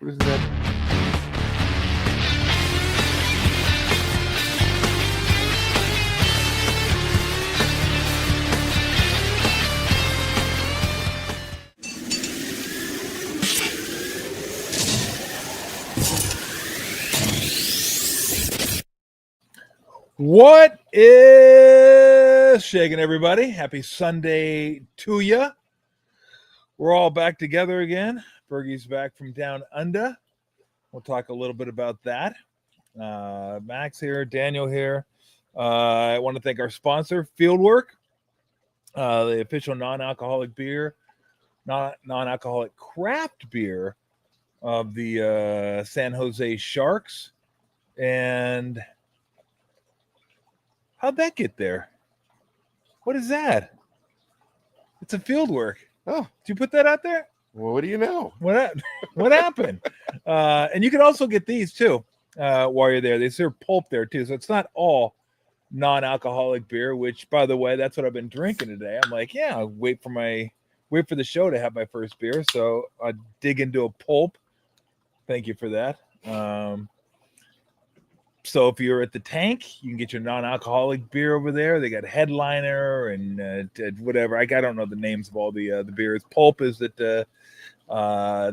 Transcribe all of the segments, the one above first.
What is that? What is shaking, everybody? Happy Sunday to you. We're all back together again. Fergie's back from down under. We'll talk a little bit about that. Max here, Daniel here. I want to thank our sponsor, Fieldwork, the official non-alcoholic beer, non-alcoholic craft beer of the San Jose Sharks. And how'd that get there? What is that? It's a Fieldwork. Oh, did you put that out there? Well, what do you know? What happened? And you can also get these too while you're there. They serve pulp there too, so it's not all non-alcoholic beer. Which, by the way, that's what I've been drinking today. I'm like, yeah, I'll wait for the show to have my first beer. So I dig into a pulp. Thank you for that. So if you're at the Tank, you can get your non-alcoholic beer over there. They got Headliner and whatever. I don't know the names of all the beers. Pulp is at the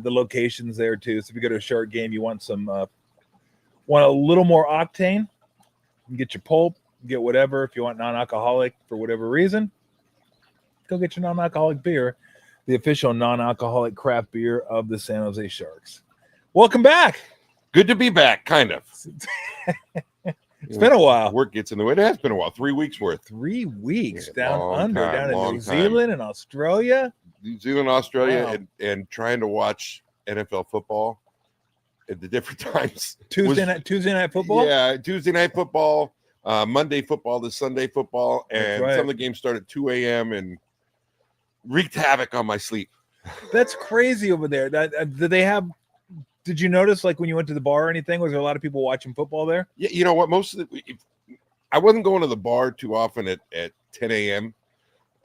locations there too. So if you go to a Shark game, you want want a little more octane, you can get your Pulp, get whatever. If you want non-alcoholic for whatever reason, go get your non-alcoholic beer, the official non-alcoholic craft beer of the San Jose Sharks. Welcome back. Good to be back, kind of. It's been a while. Work gets in the way. It has been a while. 3 weeks worth. 3 weeks Yeah, down under, time, down in long New Zealand and Australia. New Zealand, Australia, Wow. and trying to watch NFL football at the different times. Tuesday night football. Yeah, Tuesday night football, Monday football, the Sunday football, and right. some of the games start at 2 a.m. and wreaked havoc on my sleep. That's crazy over there. Did you notice, like, when you went to the bar or anything, was there a lot of people watching football there? Yeah, you know what? I wasn't going to the bar too often at 10 a.m.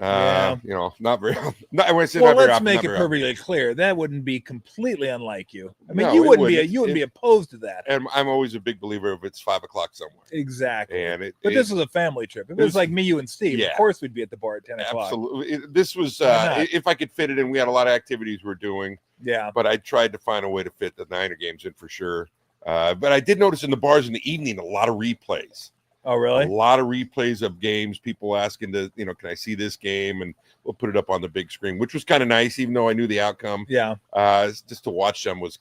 Yeah. You know, not very. Not, I say Well, not very let's often, make not it very often. perfectly clear that wouldn't be completely unlike you. I mean, No, you it wouldn't be opposed to that. And I'm always a big believer if it's 5 o'clock somewhere. Exactly. And this was a family trip. If it was like me, you, and Steve, yeah. of course we'd be at the bar at 10 o'clock. Absolutely. This was Why not? if I could fit it in. We had a lot of activities we're doing. Yeah. But I tried to find a way to fit the Niner games in for sure. But I did notice in the bars in the evening a lot of replays. Oh, really? A lot of replays of games. People asking to, can I see this game? And we'll put it up on the big screen, which was kind of nice, even though I knew the outcome. Yeah. Just to watch them was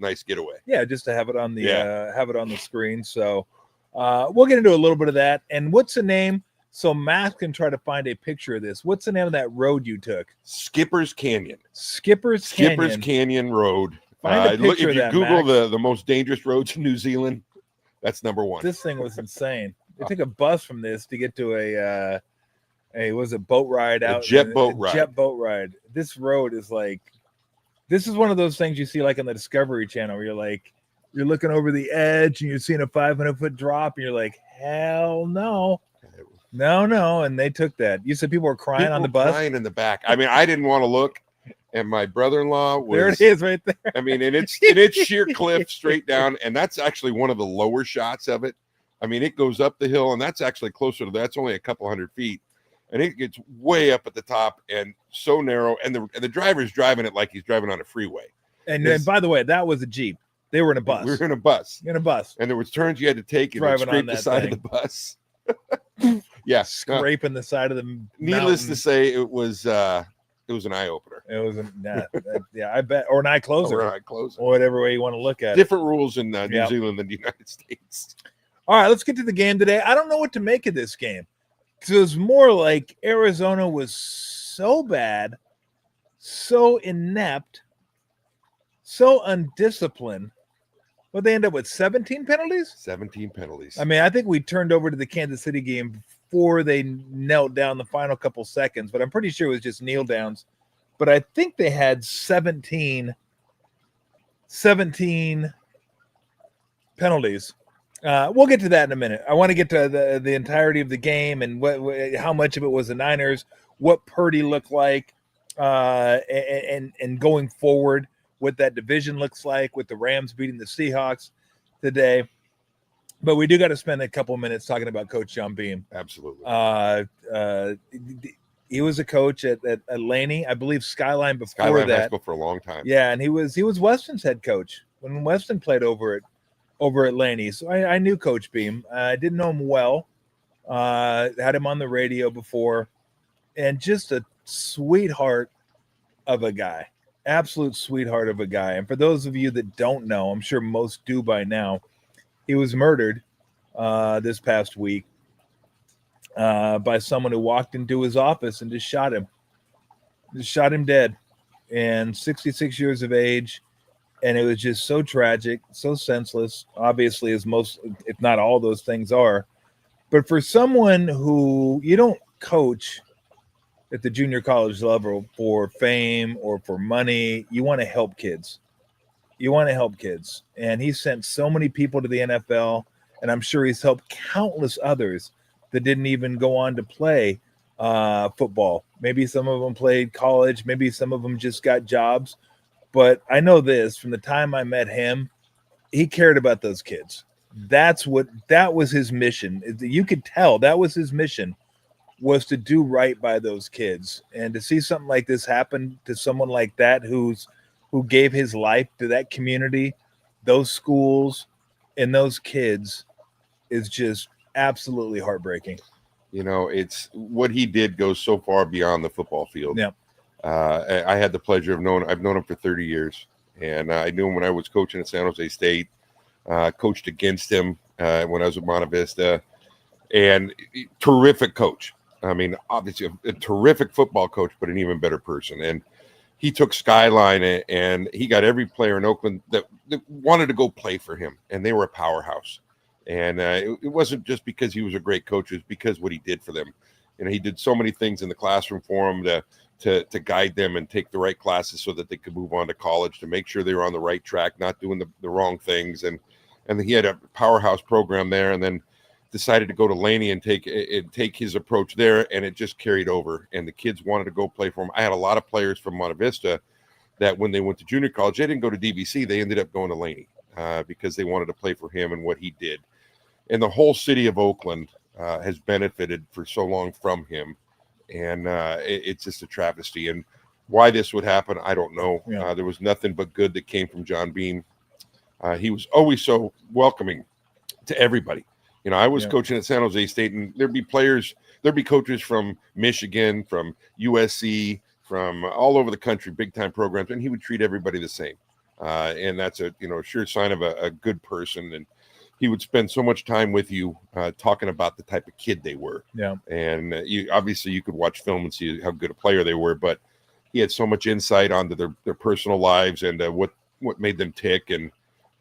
nice getaway. Yeah, just to have it on the screen. So we'll get into a little bit of that. And what's the name? So Matt can try to find a picture of this. What's the name of that road you took? Skipper's Canyon. Skipper's Canyon Road. Find a picture if you of that, Google Max. the most dangerous roads in New Zealand, that's number one. This thing was insane. They took a bus from this to get to a boat ride out. Jet boat ride. This road is this is one of those things you see like on the Discovery Channel where you're looking over the edge and you're seeing a 500-foot drop and you're like, hell no. No. And they took that. You said people were crying on the bus? Crying in the back. I mean, I didn't want to look. And my brother-in-law was. There it is right there. I mean, and it's sheer cliff straight down. And that's actually one of the lower shots of it. I mean, it goes up the hill, and that's actually closer to that's only a couple hundred feet. And it gets way up at the top and so narrow. And the driver's driving it like he's driving on a freeway. And by the way, that was a Jeep. They were in a bus. We were in a bus. And there was turns you had to take and driving scrape on the that side thing. of the bus. Yeah. Scraping the side of the Needless mountain. to say, it was an eye opener. It was I bet, or an eye closer, Or whatever way you want to look at it. Different rules in New Zealand than the United States. All right, let's get to the game today. I don't know what to make of this game. It was more like Arizona was so bad, so inept, so undisciplined. What they end up with 17 penalties? 17 penalties. I mean, I think we turned over to the Kansas City game before they knelt down the final couple seconds, but I'm pretty sure it was just kneel downs. But I think they had 17 penalties. We'll get to that in a minute. I want to get to the entirety of the game and how much of it was the Niners, what Purdy looked like, and going forward, what that division looks like with the Rams beating the Seahawks today. But we do got to spend a couple minutes talking about Coach John Beam. Absolutely. He was a coach at Laney, I believe Skyline before Skyline that. High School for a long time. Yeah, and he was Weston's head coach when Weston played over at Laney. So I knew Coach Beam. I didn't know him well. Had him on the radio before, and just a sweetheart of a guy. Absolute sweetheart of a guy. And for those of you that don't know, I'm sure most do by now, he was murdered this past week by someone who walked into his office and just shot him. Just shot him dead. And 66 years of age. And it was just so tragic, so senseless, obviously, as most, if not all those things are. But for someone who you don't coach at the junior college level for fame or for money, you want to help kids. You want to help kids. And he sent so many people to the NFL, and I'm sure he's helped countless others that didn't even go on to play football. Maybe some of them played college. Maybe some of them just got jobs. But I know this, from the time I met him, he cared about those kids. That was his mission. You could tell that was his mission, was to do right by those kids. And to see something like this happen to someone like that who gave his life to that community, those schools, and those kids is just absolutely heartbreaking. You know, it's what he did goes so far beyond the football field. Yeah. I had the pleasure of I've known him for 30 years, and I knew him when I was coaching at San Jose State, coached against him when I was at Monte Vista, and terrific coach. I mean, obviously a terrific football coach, but an even better person. And he took Skyline and he got every player in Oakland that wanted to go play for him, and they were a powerhouse. And it wasn't just because he was a great coach, it was because what he did for them. You know, he did so many things in the classroom for them to guide them and take the right classes so that they could move on to college, to make sure they were on the right track, not doing the wrong things. And he had a powerhouse program there, and then decided to go to Laney and take his approach there, and it just carried over. And the kids wanted to go play for him. I had a lot of players from Monte Vista that when they went to junior college, they didn't go to DVC. They ended up going to Laney because they wanted to play for him and what he did. And the whole city of Oakland has benefited for so long from him. And it's just a travesty. And why this would happen, I don't know. Yeah. There was nothing but good that came from John Beam. He was always so welcoming to everybody. You know, I was coaching at San Jose State, and there'd be coaches from Michigan, from USC, from all over the country, big-time programs, and he would treat everybody the same. And that's a sure sign of a good person. And he would spend so much time with you talking about the type of kid they were. Yeah. And you could watch film and see how good a player they were, but he had so much insight onto their personal lives and what made them tick. And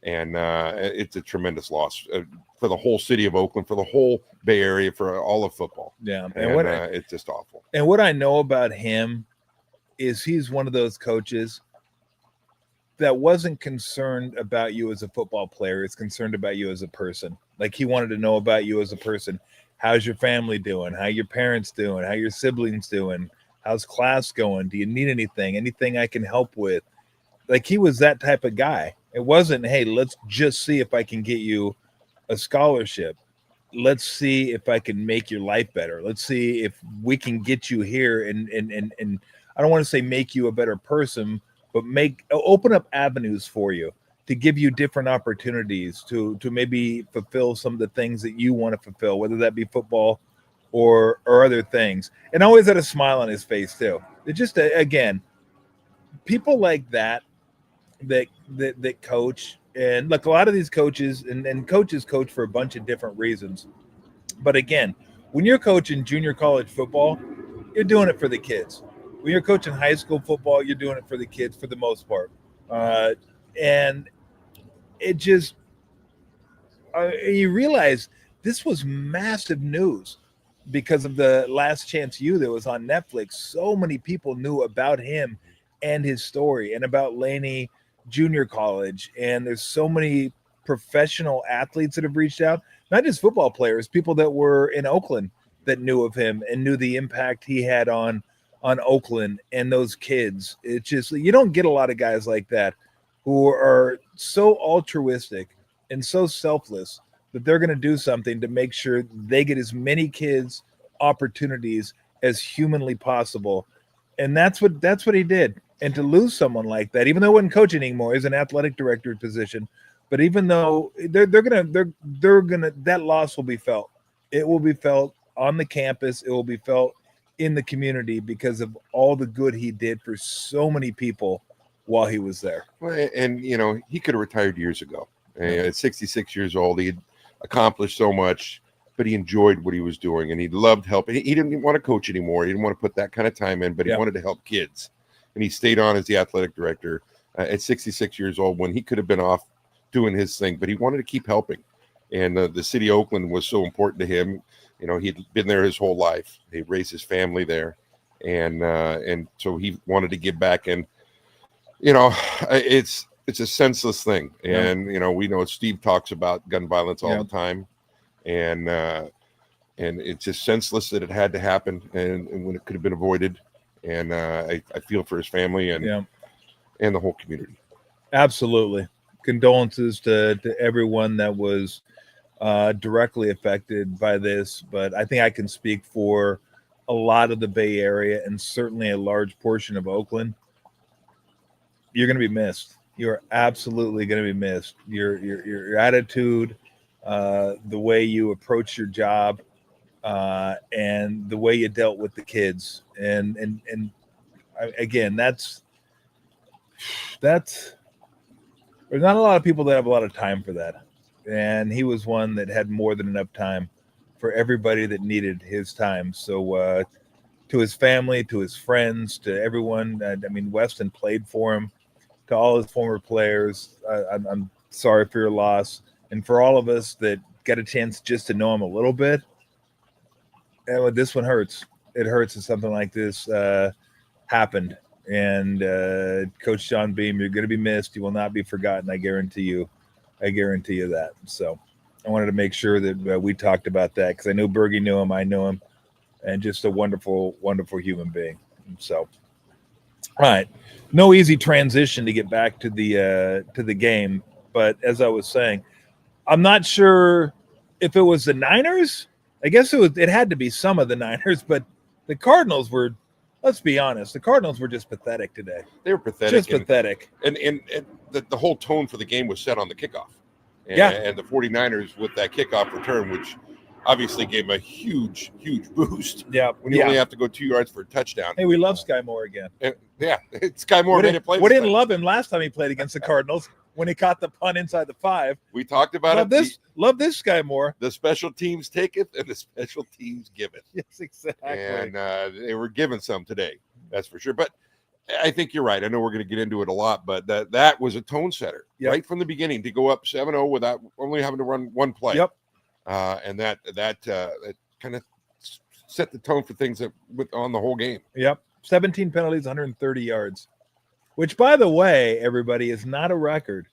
it's a tremendous loss for the whole city of Oakland, for the whole Bay Area, for all of football. Yeah. And it's just awful. And what I know about him is he's one of those coaches that wasn't concerned about you as a football player. It's concerned about you as a person. Like, he wanted to know about you as a person. How's your family doing? How your parents doing? How your siblings doing? How's class going? Do you need anything? Anything I can help with? Like, he was that type of guy. It wasn't, hey, let's just see if I can get you a scholarship. Let's see if I can make your life better. Let's see if we can get you here and I don't want to say make you a better person, but open up avenues for you to give you different opportunities to maybe fulfill some of the things that you want to fulfill, whether that be football or other things. And always had a smile on his face too. It just, again, people like that coach. And look, a lot of these coaches and coaches coach for a bunch of different reasons. But again, when you're coaching junior college football, you're doing it for the kids. When you're coaching high school football, you're doing it for the kids for the most part. And it just, you realize this was massive news because of the Last Chance U that was on Netflix. So many people knew about him and his story and about Laney Junior College. And there's so many professional athletes that have reached out, not just football players, people that were in Oakland that knew of him and knew the impact he had on Oakland and those kids. It's just, you don't get a lot of guys like that who are so altruistic and so selfless that they're going to do something to make sure they get as many kids opportunities as humanly possible. And that's what he did. And to lose someone like that, even though he wasn't coaching anymore, he's an athletic director position. But even though they're gonna that loss will be felt. It will be felt on the campus. It will be felt in the community because of all the good he did for so many people while he was there. Well, and he could have retired years ago. At 66 years old, he had accomplished so much, but he enjoyed what he was doing, and he loved helping. He didn't want to coach anymore. He didn't want to put that kind of time in, but he wanted to help kids, and he stayed on as the athletic director at 66 years old when he could have been off doing his thing, but he wanted to keep helping. And the city of Oakland was so important to him. He'd been there his whole life. He raised his family there, and so he wanted to give back. And it's a senseless thing. And we know Steve talks about gun violence all the time, and it's just senseless that it had to happen, and when it could have been avoided. And I feel for his family and the whole community. Absolutely. Condolences to everyone that was directly affected by this, but I think I can speak for a lot of the Bay Area and certainly a large portion of Oakland. You're going to be missed. You're absolutely going to be missed. Your attitude, the way you approach your job, and the way you dealt with the kids, and again, that's there's not a lot of people that have a lot of time for that. And he was one that had more than enough time for everybody that needed his time. So to his family, to his friends, to everyone, Weston played for him, to all his former players, I'm sorry for your loss. And for all of us that got a chance just to know him a little bit, this one hurts. It hurts that something like this happened. And Coach John Beam, you're going to be missed. You will not be forgotten. I guarantee you that. So I wanted to make sure that we talked about that because I knew Bergie knew him. I knew him, and just a wonderful, wonderful human being. So, all right, no easy transition to get back to the game. But as I was saying, I'm not sure if it was the Niners. I guess it had to be some of the Niners, but the Cardinals were. Let's be honest. The Cardinals were just pathetic today. They were pathetic. Pathetic. And the whole tone for the game was set on the kickoff. And the 49ers with that kickoff return, which obviously gave them a huge, huge boost. Yeah. When you only have to go 2 yards for a touchdown. Hey, we love Sky Moore again. Sky Moore made it play. We didn't love him last time he played against the Cardinals when he caught the punt inside the 5. We talked about Love this Sky Moore. The special teams taketh and the special teams giveth. Yes, exactly. And they were given some today. That's for sure. But I think you're right. I know we're going to get into it a lot, but that was a tone setter right from the beginning to go up 7-0 without only having to run one play. Yep. And that kind of set the tone for things on the whole game. Yep. 17 penalties, 130 yards, which, by the way, everybody, is not a record.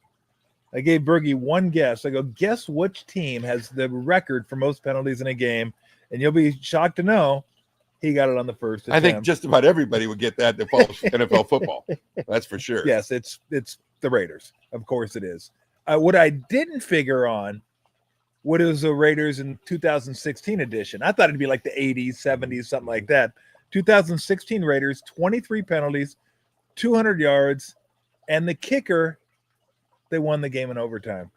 I gave Bergie one guess. I go, guess which team has the record for most penalties in a game? And you'll be shocked to know he got it on the first attempt. I think just about everybody would get that that follows NFL football. That's for sure. Yes, it's the Raiders. Of course it is. What I didn't figure on, what is the Raiders in 2016 edition? I thought it'd be like the 80s, 70s, something like that. 2016 Raiders, 23 penalties, 200 yards, and the kicker, they won the game in overtime.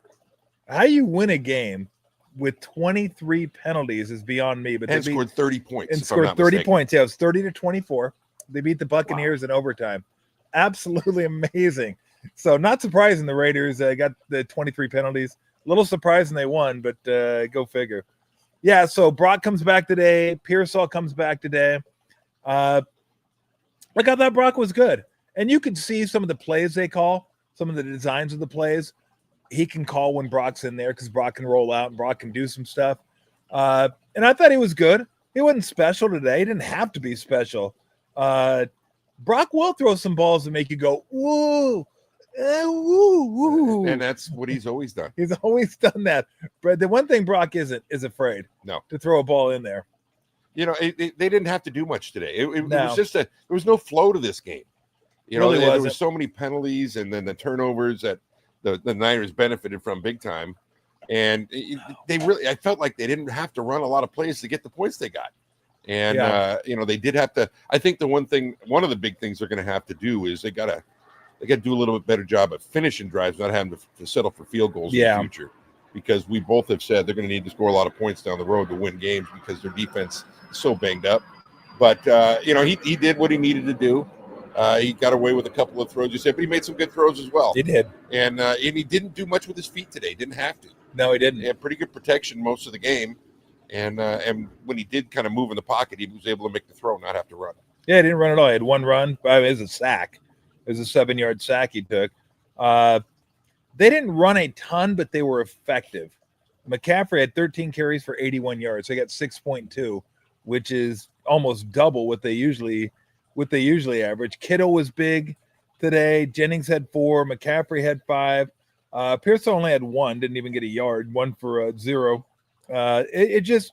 How you win a game with 23 penalties is beyond me. But they scored 30 points. And scored 30 points. Yeah, it was 30-24. They beat the Buccaneers in overtime. Absolutely amazing. So not surprising the Raiders got the 23 penalties. A little surprising they won, but go figure. Yeah, so Brock comes back today. Pearsall comes back today. I thought Brock was good. And you could see some of the plays they call, some of the designs of the plays. He can call when Brock's in there because Brock can roll out and Brock can do some stuff. And I thought he was good. He wasn't special today. He didn't have to be special. Brock will throw some balls that make you go, woo, woo, woo. And that's what he's always done. He's always done that. But the one thing Brock is afraid to throw a ball in there. You know, they didn't have to do much today. It was just there was no flow to this game. Really there were wasn't. so many penalties and then the turnovers that the Niners benefited from big time. And I felt like they didn't have to run a lot of plays to get the points they got. And, they did have to. I think one of the big things they're going to have to do is they got to do a little bit better job of finishing drives, not having to settle for field goals in the future. Because we both have said they're going to need to score a lot of points down the road to win games because their defense is so banged up. But, he did what he needed to do. He got away with a couple of throws, you said, but he made some good throws as well. He did. And he didn't do much with his feet today. Didn't have to. No, he didn't. He had pretty good protection most of the game. And when he did kind of move in the pocket, he was able to make the throw, not have to run. Yeah, he didn't run at all. He had one run. It was a sack. It was a 7-yard sack he took. They didn't run a ton, but they were effective. McCaffrey had 13 carries for 81 yards. They got 6.2, which is almost double what they usually average. Kittle was big today. Jennings had 4. McCaffrey had 5. Pierce only had 1. Didn't even get a yard. 1 for 0. It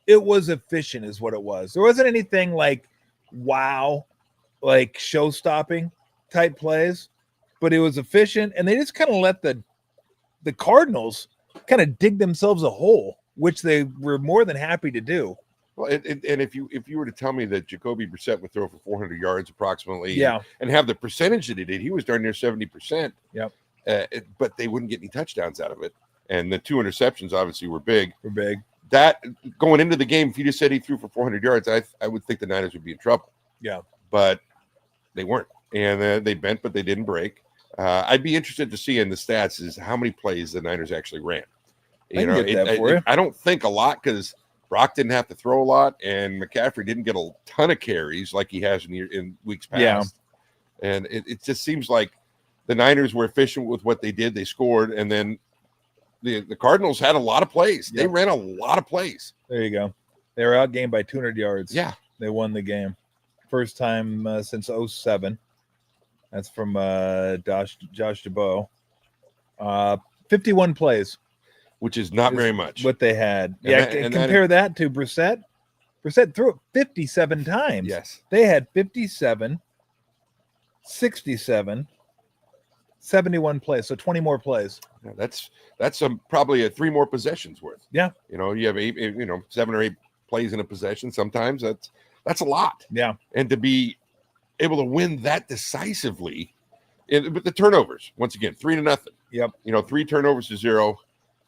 was efficient is what it was. There wasn't anything like wow, like show-stopping type plays, but it was efficient, and they just kind of let the Cardinals kind of dig themselves a hole, which they were more than happy to do. Well, and if you were to tell me that Jacoby Brissett would throw for 400 yards approximately, and have the percentage that he did, he was darn near 70%. Yep. But they wouldn't get any touchdowns out of it, and the 2 interceptions obviously were big. That going into the game, if you just said he threw for 400 yards, I would think the Niners would be in trouble. Yeah, but they weren't, and they bent, but they didn't break. I'd be interested to see in the stats is how many plays the Niners actually ran. I don't think a lot because Brock didn't have to throw a lot, and McCaffrey didn't get a ton of carries like he has in weeks past. Yeah. And it just seems like the Niners were efficient with what they did. They scored, and then the Cardinals had a lot of plays. They ran a lot of plays. There you go. They were outgained by 200 yards. Yeah. They won the game. First time since 2007. That's from Josh Jabot. 51 plays. Which is not very much. What they had. Compare that to Brissett. Brissett threw it 57 times. Yes. They had 57, 67, 71 plays. So 20 more plays. Yeah, that's probably 3 more possessions worth. Yeah. You have 7 or 8 plays in a possession. Sometimes that's a lot. Yeah. And to be able to win that decisively, but the turnovers, once again, 3-0. Yep. 3 turnovers to 0.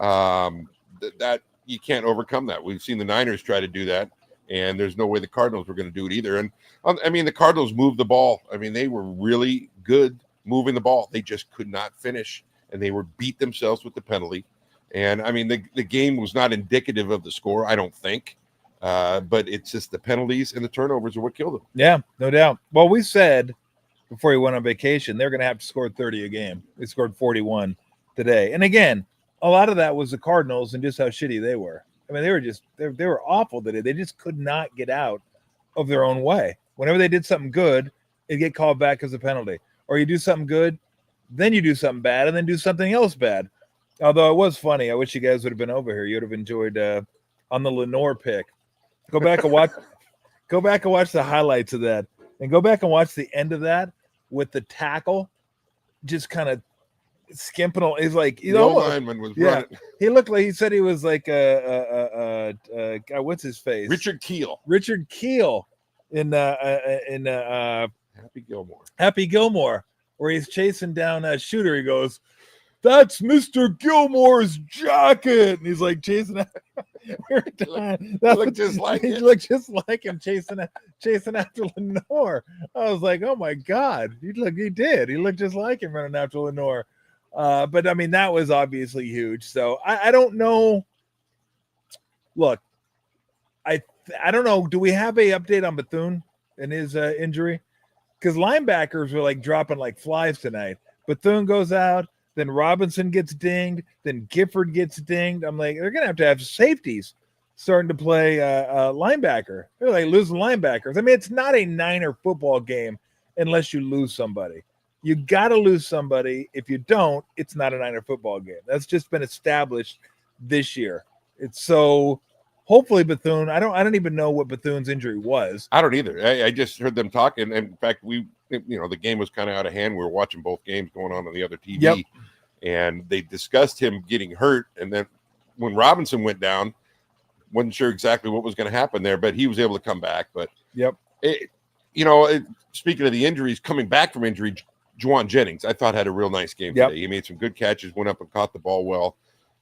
That you can't overcome that. We've seen the Niners try to do that, and there's no way the Cardinals were going to do it either. And the Cardinals moved the ball. They were really good moving the ball. They just could not finish, and they were beat themselves with the penalty. And the game was not indicative of the score, I don't think. But it's just the penalties and the turnovers are what killed them. Yeah, no doubt. Well, we said before he went on vacation, they're going to have to score 30 a game. They scored 41 today. And again, a lot of that was the Cardinals and just how shitty they were. They were awful today. They just could not get out of their own way. Whenever they did something good, it'd get called back as a penalty. Or you do something good, then you do something bad, and then do something else bad. Although it was funny. I wish you guys would have been over here. You would have enjoyed on the Lenore pick. Go back and watch the highlights of that. And go back and watch the end of that with the tackle just kind of skimping. He's like, the old lineman was running. He looked like, he said he was like what's his face? Richard Keel in Happy Gilmore, where he's chasing down a shooter. He goes, "That's Mr. Gilmore's jacket," and he's like chasing after. Looked just like he looked just like him chasing after Lenore. I was like, oh my God, he did. He looked just like him running after Lenore. But that was obviously huge. So I don't know. Look, I don't know. Do we have a update on Bethune and his injury? Because linebackers were like dropping like flies tonight. Bethune goes out, then Robinson gets dinged, then Gifford gets dinged. I'm like, they're gonna have safeties starting to play linebacker. They're like losing linebackers. It's not a Niner football game unless you lose somebody. You got to lose somebody. If you don't, it's not a Niner football game. That's just been established this year. It's so hopefully Bethune. I don't even know what Bethune's injury was. I don't either. I just heard them talking. And in fact, the game was kind of out of hand. We were watching both games going on the other TV. Yep. And they discussed him getting hurt. And then when Robinson went down, wasn't sure exactly what was going to happen there, but he was able to come back. But speaking of the injuries, coming back from injury, Juwan Jennings, I thought had a real nice game today. He made some good catches, went up and caught the ball well.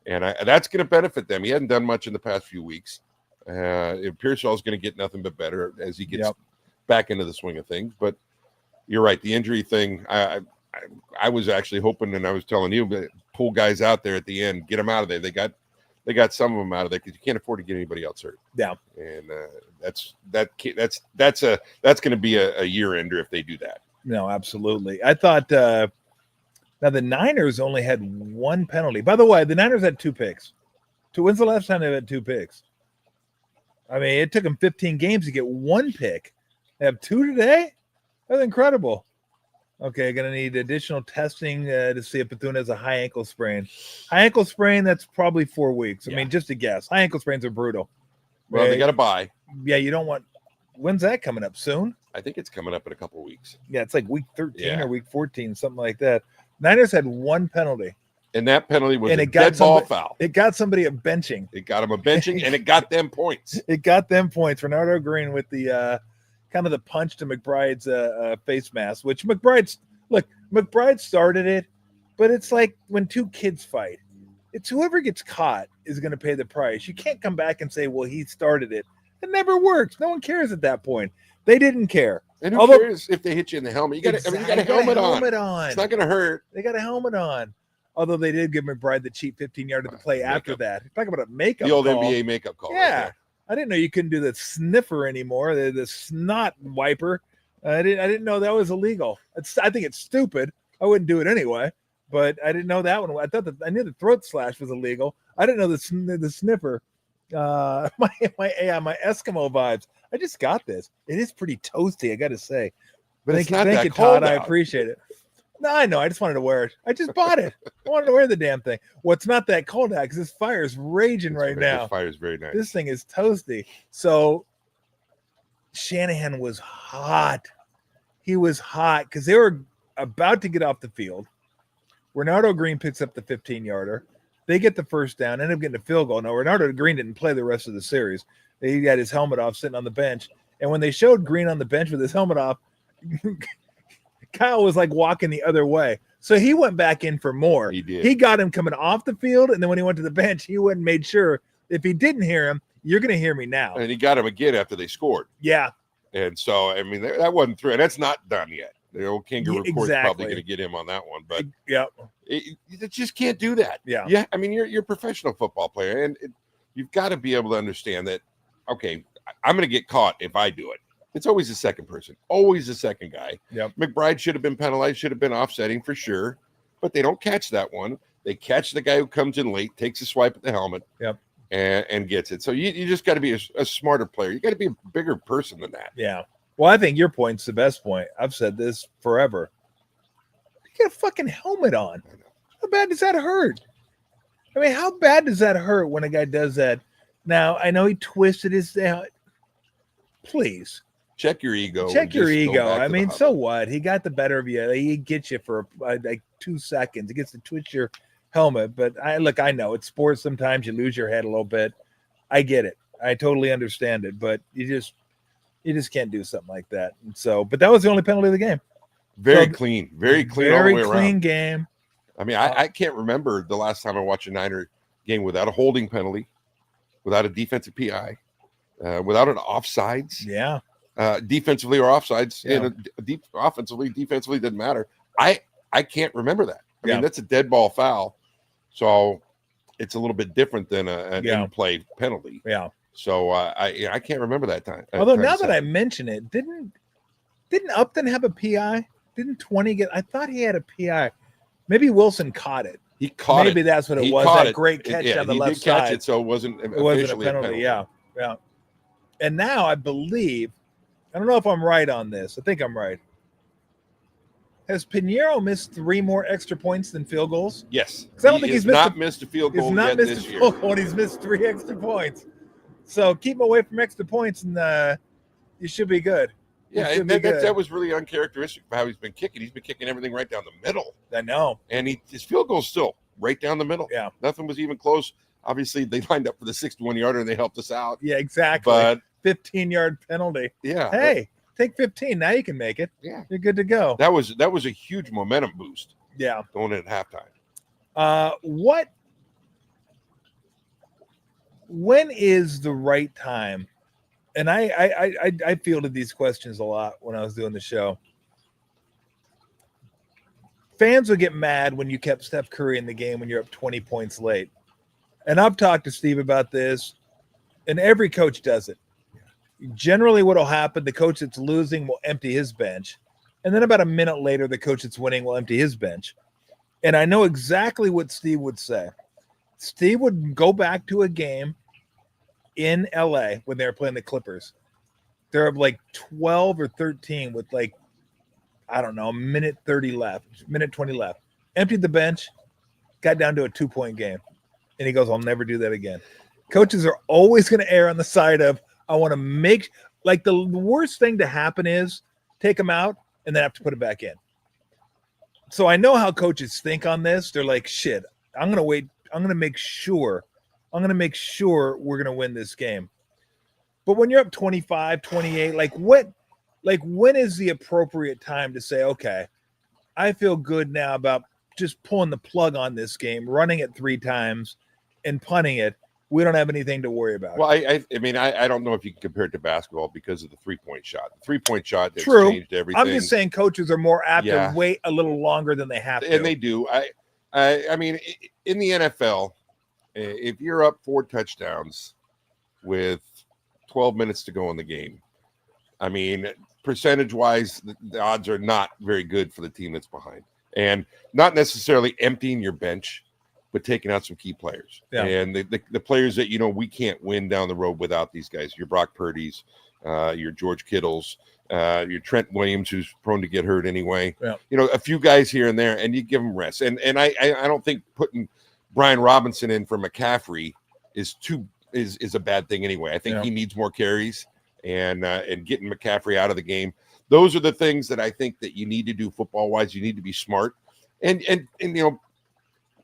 And that's going to benefit them. He hadn't done much in the past few weeks. Pearsall's going to get nothing but better as he gets back into the swing of things. But you're right. The injury thing, I was actually hoping, and I was telling you, pull guys out there at the end, get them out of there. They got some of them out of there because you can't afford to get anybody else hurt. Yeah, and that's going to be a year ender if they do that. No, absolutely. I thought now the Niners only had one penalty. By the way, the Niners had 2 picks. When's the last time they had 2 picks? I mean, it took them 15 games to get 1 pick. They have 2 today. That's incredible. Okay, going to need additional testing to see if Bethune has a high ankle sprain. High ankle sprain, that's probably 4 weeks. I mean, just a guess. High ankle sprains are brutal. Well, they got to buy. Yeah, you don't want – when's that coming up? Soon? I think it's coming up in a couple of weeks. Yeah, it's like week 13 or week 14, something like that. Niners had 1 penalty. And that penalty was a dead ball foul. It got somebody a benching. It got him a benching, and it got them points. It got them points. Renardo Green with the kind of the punch to McBride's face mask, which McBride started it, but it's like when 2 kids fight. It's whoever gets caught is going to pay the price. You can't come back and say, well, he started it. It never works. No one cares at that point. They didn't care. And who cares if they hit you in the helmet? You got a helmet on. It's not going to hurt. They got a helmet on. Although they did give McBride the cheap 15-yarder to play after that. Talk about a makeup call. The old call. NBA makeup call. Yeah. Right, I didn't know you couldn't do the sniffer anymore, the snot wiper. I didn't know that was illegal. I think it's stupid. I wouldn't do it anyway, but I didn't know that one. I knew the throat slash was illegal. I didn't know the sniffer. My Eskimo vibes. I just got this. It is pretty toasty, I got to say. But thank you, Todd. I appreciate it. No, I know. I just wanted to wear it. I just bought it. I wanted to wear the damn thing. Well, it's not that cold out because this fire is raging right now. This fire is very nice. This thing is toasty. So Shanahan was hot. He was hot because they were about to get off the field. Renardo Green picks up the 15-yarder. They get the first down, end up getting a field goal. Now, Renardo Green didn't play the rest of the series. He got his helmet off sitting on the bench. And when they showed Green on the bench with his helmet off, Kyle was like walking the other way. So he went back in for more. He did. He got him coming off the field, and then when he went to the bench, he went and made sure if he didn't hear him, you're going to hear me now. And he got him again after they scored. Yeah. And so, I mean, that wasn't through. And that's not done yet. The old kangaroo court's probably going to get him on that one. But you just can't do that. Yeah. I mean, you're a professional football player, and you've got to be able to understand that, okay, I'm going to get caught if I do it. It's always the second person, always the second guy. Yep. McBride should have been penalized, should have been offsetting for sure, but they don't catch that one. They catch the guy who comes in late, takes a swipe at the helmet, and gets it. So you just got to be a smarter player. You got to be a bigger person than that. Yeah. Well, I think your point's the best point. I've said this forever. You got a fucking helmet on. How bad does that hurt? I mean, how bad does that hurt when a guy does that? Now, I know he twisted his please. Check your ego. Check your ego. I mean, so what? He got the better of you. He gets you for like 2 seconds. He gets to twitch your helmet. But I know it's sports. Sometimes you lose your head a little bit. I get it. I totally understand it. But you just can't do something like that. And so, but that was the only penalty of the game. Very clean all the way clean around. Game. I mean, I can't remember the last time I watched a Niner game without a holding penalty, without a defensive PI, without an offsides. Yeah. Defensively or offsides. And offensively, defensively didn't matter. I can't remember that. I mean, that's a dead ball foul. So it's a little bit different than an in-play penalty. Yeah. So I can't remember that time. Although now that I mention it, didn't Upton have a PI? Didn't 20 get? I thought he had a PI. Maybe Wilson caught it. He caught Maybe that's what it was. That great catch down the left side. He did catch it, so it wasn't a penalty. Yeah. And now I believe, I don't know if I'm right on this. I think I'm right. Has Pinheiro missed 3 more extra points than field goals? Yes. Because I don't think he's not missed a field goal. He's not missed a field goal, and he's missed 3 extra points. So keep him away from extra points, and you should be good. Yeah, and that was really uncharacteristic of how he's been kicking. He's been kicking everything right down the middle. I know. And his field goal's still right down the middle. Yeah. Nothing was even close. Obviously, they lined up for the 61-yarder, and they helped us out. Yeah, exactly. But 15-yard penalty. Yeah. Hey, take 15. Now you can make it. Yeah. You're good to go. That was a huge momentum boost. Yeah. Going in at halftime. When is the right time? And I fielded these questions a lot when I was doing the show. Fans would get mad when you kept Steph Curry in the game when you're up 20 points late. And I've talked to Steve about this, and every coach does it. Generally, what will happen, the coach that's losing will empty his bench. And then about a minute later, the coach that's winning will empty his bench. And I know exactly what Steve would say. Steve would go back to a game in LA when they were playing the Clippers. They're up like 12 or 13 with like, I don't know, a minute 30 left, minute 20 left. Emptied the bench, got down to a 2-point game. And he goes, I'll never do that again. Coaches are always going to err on the side of, I want to make, like the worst thing to happen is take them out and then have to put it back in. So I know how coaches think on this. They're like, shit, I'm going to wait. I'm going to make sure we're going to win this game. But when you're up 25, 28, when is the appropriate time to say, okay, I feel good now about just pulling the plug on this game, running it 3 times and punting it. We don't have anything to worry about. Well, I mean, I don't know if you can compare it to basketball because of the 3-point shot. The 3-point shot has changed everything. I'm just saying coaches are more apt to wait a little longer than they have to. And they do. I mean, in the NFL, if you're up 4 touchdowns with 12 minutes to go in the game, I mean, percentage-wise, the odds are not very good for the team that's behind. And not necessarily emptying your bench, but taking out some key players. Yeah. And the players that, we can't win down the road without these guys. Your Brock Purdy's, your George Kittles, your Trent Williams, who's prone to get hurt anyway. Yeah. A few guys here and there, and you give them rest. And I don't think putting Brian Robinson in for McCaffrey is a bad thing anyway. I think he needs more carries and getting McCaffrey out of the game. Those are the things that I think that you need to do football-wise. You need to be smart. And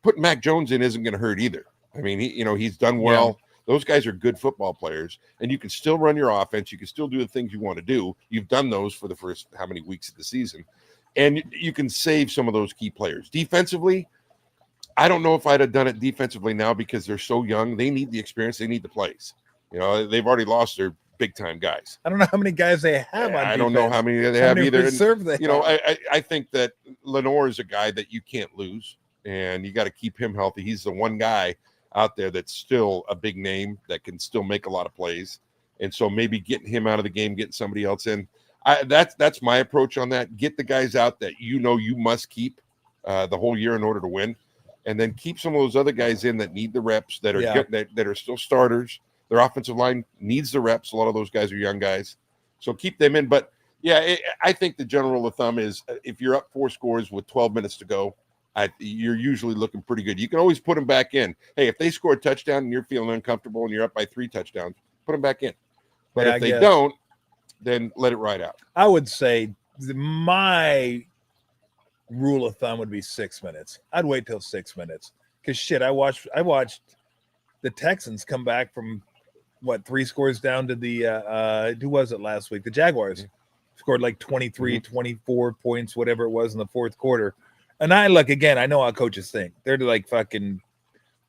putting Mac Jones in isn't going to hurt either. I mean, he's done well. Yeah. Those guys are good football players, and you can still run your offense. You can still do the things you want to do. You've done those for the first how many weeks of the season, and you can save some of those key players. Defensively, I don't know if I'd have done it defensively now because they're so young. They need the experience. They need the plays. They've already lost their big-time guys. I don't know how many guys they have on defense. I don't know how many they have either. And, I think that Lenore is a guy that you can't lose. And you got to keep him healthy. He's the one guy out there that's still a big name that can still make a lot of plays. And so maybe getting him out of the game, getting somebody else in. That's my approach on that. Get the guys out that you must keep the whole year in order to win. And then keep some of those other guys in that need the reps, that are that are still starters. Their offensive line needs the reps. A lot of those guys are young guys. So keep them in. But, I think the general rule of thumb is if you're up 4 scores with 12 minutes to go, you're usually looking pretty good. You can always put them back in. Hey, if they score a touchdown and you're feeling uncomfortable and you're up by 3 touchdowns, put them back in. But if they don't, then let it ride out. I would say my rule of thumb would be 6 minutes. I'd wait till 6 minutes because I watched the Texans come back from 3 scores down to the who was it last week? The Jaguars scored like 23, 24 points, whatever it was in the fourth quarter. And I know how coaches think. They're like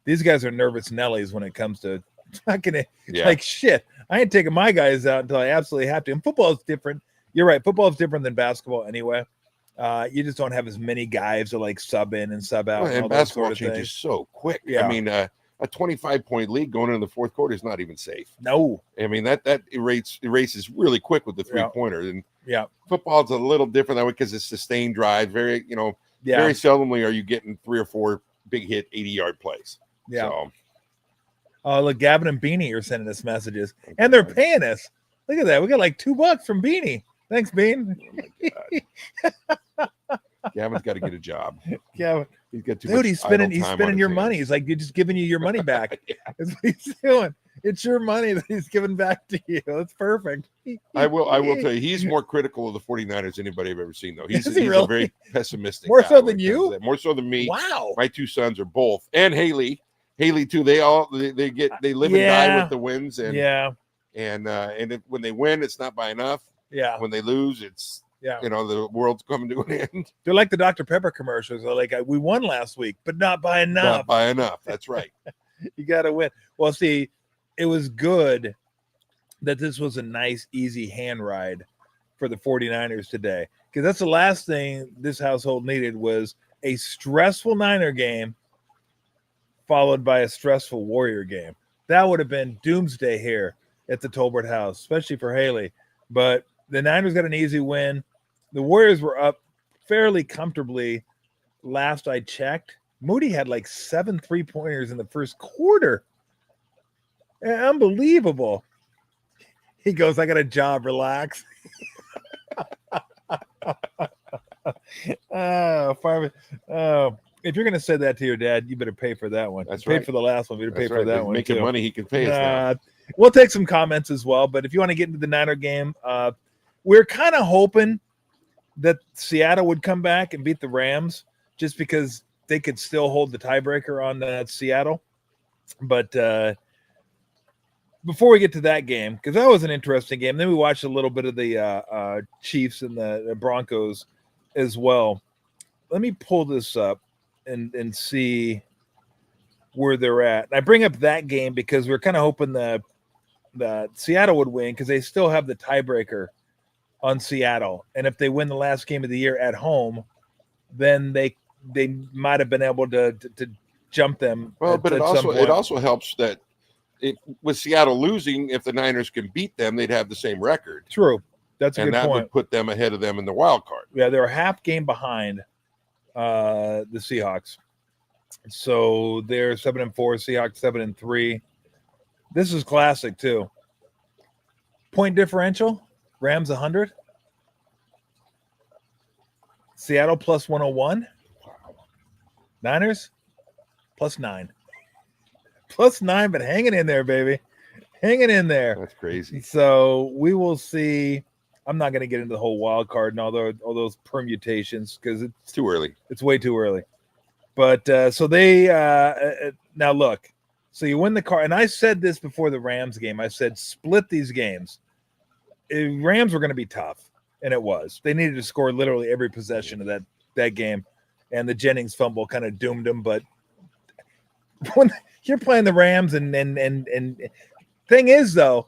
these guys are nervous Nellies when it comes to like shit. I ain't taking my guys out until I absolutely have to. And football is different. You're right. Football is different than basketball anyway. You just don't have as many guys to like sub in and sub out. And basketball changes so quick. Yeah. I mean, a 25-point lead going into the fourth quarter is not even safe. No. I mean, that erases really quick with the 3-pointer. And football's a little different that way because it's sustained drive. Very, very seldomly are you getting 3 or 4 big hit 80-yard plays. Yeah. So. Look, Gavin and Beanie are sending us messages, and they're paying us. Look at that. We got like $2 from Beanie. Thanks, Bean. Oh Gavin's got to get a job. Gavin. He's got too Dude, much he's spending your money. He's like, you're just giving you your money back. That's what he's doing. It's your money that he's giving back to you. That's perfect. I will tell you, he's more critical of the 49ers than anybody I've ever seen, though. He's Is he a really? very pessimistic More guy so when than it comes to you? that. More so than me. Wow. My two sons are both, and Haley too. They live and die with the wins, and when they win, it's not by enough. Yeah. When they lose, it's the world's coming to an end. They're like the Dr. Pepper commercials. They're like, we won last week, but not by enough. Not by enough. That's right. You got to win. Well, see, it was good that this was a nice, easy hand ride for the 49ers today, because that's the last thing this household needed was a stressful Niner game followed by a stressful Warrior game. That would have been doomsday here at the Tolbert house, especially for Haley. But the Niners got an easy win. The Warriors were up fairly comfortably last I checked. Moody had like 7 3-pointers in the first quarter. Unbelievable. He goes, I got a job, relax. If you're going to say that to your dad, you better pay for that one. That's you paid right. for the last one. You better pay for that one. Making too. money, he can pay us now. We'll take some comments as well. But if you want to get into the Niner game, we're kind of hoping that Seattle would come back and beat the Rams just because they could still hold the tiebreaker on Seattle. But before we get to that game, because that was an interesting game, then we watched a little bit of the Chiefs and the Broncos as well. Let me pull this up and see where they're at. And I bring up that game because we're kind of hoping the Seattle would win because they still have the tiebreaker on Seattle. And if they win the last game of the year at home, then they might have been able to jump them. Well, but it also helps that with Seattle losing, if the Niners can beat them, they'd have the same record. True. That's a good point. And that would put them ahead of them in the wild card. Yeah, they're a half game behind the Seahawks. So they're 7-4, Seahawks 7-3. This is classic too. Point differential, Rams 100. Seattle plus 101. Niners plus 9. Plus 9, but hanging in there, baby. Hanging in there. That's crazy. So we will see. I'm not going to get into the whole wild card and all those permutations because it's too early. It's way too early. But so they now look. So you win the car, and I said this before the Rams game. I said split these games. Rams were going to be tough, and it was. They needed to score literally every possession of that game, and the Jennings fumble kind of doomed them. But when you're playing the Rams, and thing is though,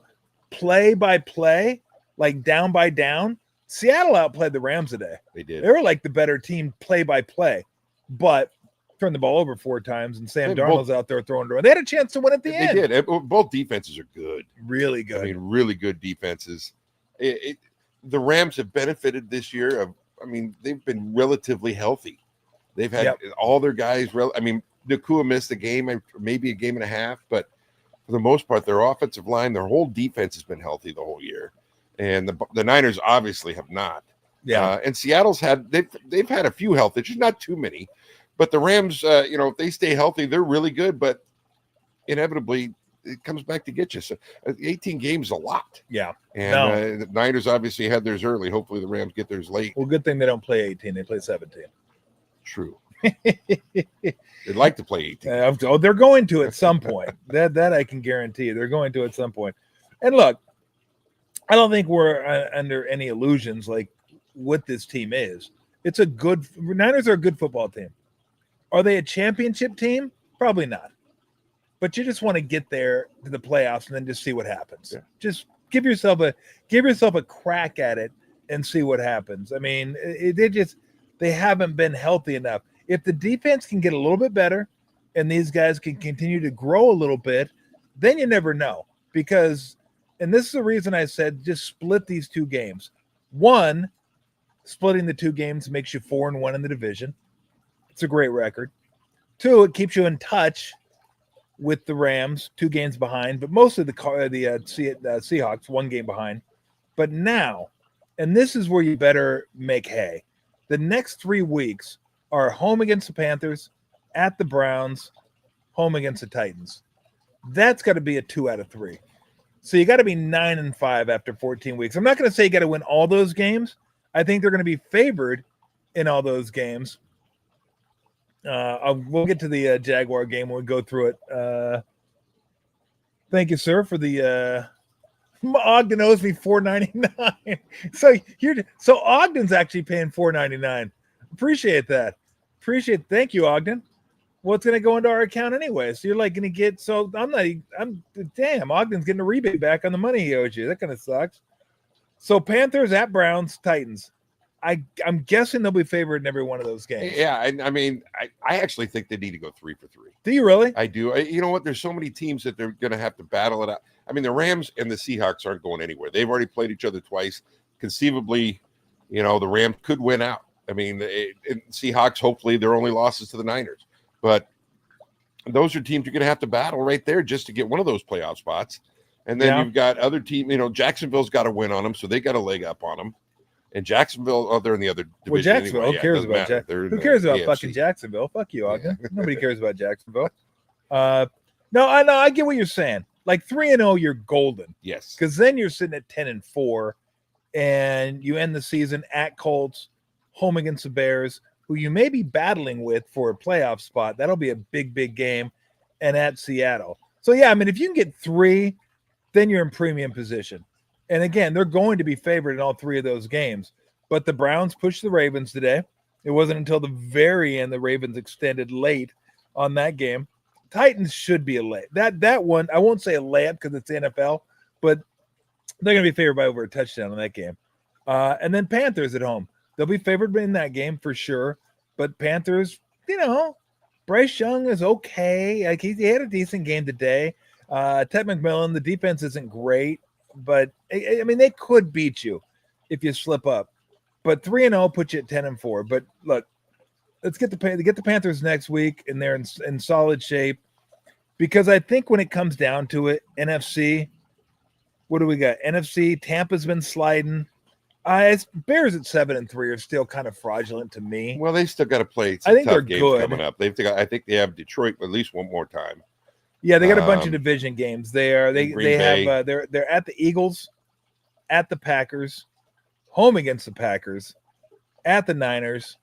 play by play, like down by down, Seattle outplayed the Rams today. They did. They were like the better team play by play, but turned the ball over 4 times, and Sam Darnold's out there throwing it around. They had a chance to win at the end. They did. Both defenses are good. Really good. I mean, really good defenses. The Rams have benefited this year. They've been relatively healthy. They've had all their guys. Nakua missed a game, maybe a game and a half, but for the most part, their offensive line, their whole defense has been healthy the whole year. And the Niners obviously have not. Yeah. And Seattle's they've had a few health issues, not too many. But the Rams, if they stay healthy, they're really good. But inevitably, it comes back to get you. So 18 games is a lot. Yeah. And the Niners obviously had theirs early. Hopefully the Rams get theirs late. Well, good thing they don't play 18. They play 17. True. They'd like to play 18. They're going to at some point. that I can guarantee you. They're going to at some point. And look, I don't think we're under any illusions like what this team is. Niners are a good football team. Are they a championship team? Probably not. But you just want to get there to the playoffs and then just see what happens. Yeah. Just give yourself a crack at it and see what happens. I mean, they haven't been healthy enough. If the defense can get a little bit better and these guys can continue to grow a little bit, then you never know. Because, and this is the reason I said just split these 2 games. 1, splitting the 2 games makes you 4-1 in the division. It's a great record. 2, it keeps you in touch with the Rams, 2 games behind, but mostly the Seahawks 1 game behind. But now, and this is where you better make hay. The next 3 weeks are home against the Panthers, at the Browns, home against the Titans. That's got to be a 2 out of 3. So you got to be 9-5 after 14 weeks. I'm not going to say you got to win all those games. I think they're going to be favored in all those games. We'll get to the Jaguar game when we go through it. Thank you, sir, for the Ogden owes me $4.99. So Ogden's actually paying $4.99. Appreciate that. Thank you, Ogden. What's going to go into our account anyway? So you're like going to get, so damn, Ogden's getting a rebate back on the money he owes you. That kind of sucks. So Panthers at Browns, Titans. I'm guessing they'll be favored in every one of those games. Yeah, I actually think they need to go 3 for 3. Do you really? I do. You know what? There's so many teams that they're going to have to battle it out. I mean, the Rams and the Seahawks aren't going anywhere. They've already played each other twice. Conceivably, the Rams could win out. I mean, Seahawks, hopefully, their only losses to the Niners. But those are teams you're going to have to battle right there just to get one of those playoff spots. And then you've got other teams. Jacksonville's got to win on them, so they got a leg up on them. And Jacksonville, they're in the other division. Well, Jacksonville, anyway. who cares about Jacksonville? Who cares about fucking Jacksonville? Fuck you, Ogden. Nobody cares about Jacksonville. No, I know. I get what you're saying. Like 3-0, you're golden. Yes. Because then you're sitting at 10-4, and you end the season at Colts, home against the Bears, who you may be battling with for a playoff spot. That'll be a big, big game, and at Seattle. So, yeah, I mean, if you can get 3, then you're in premium position. And again, they're going to be favored in all 3 of those games. But the Browns pushed the Ravens today. It wasn't until the very end the Ravens extended late on that game. Titans should be a lay. That one, I won't say a layup because it's the NFL, but they're going to be favored by over a touchdown in that game. And then Panthers at home. They'll be favored in that game for sure. But Panthers, Bryce Young is okay. Like he had a decent game today. Ted McMillan, the defense isn't great. But, I mean, they could beat you if you slip up. But 3-0 puts you at 10-4. But, look, let's get the Panthers next week, and they're in solid shape. Because I think when it comes down to it, NFC, what do we got? NFC, Tampa's been sliding. Bears at 7-3 are still kind of fraudulent to me. Well, they still got to play I think tough games good. coming up. I think they have Detroit at least one more time. Yeah, they got a bunch of division games there. They Bay. have they're at the Eagles, at the Packers, home against the Packers, at the Niners,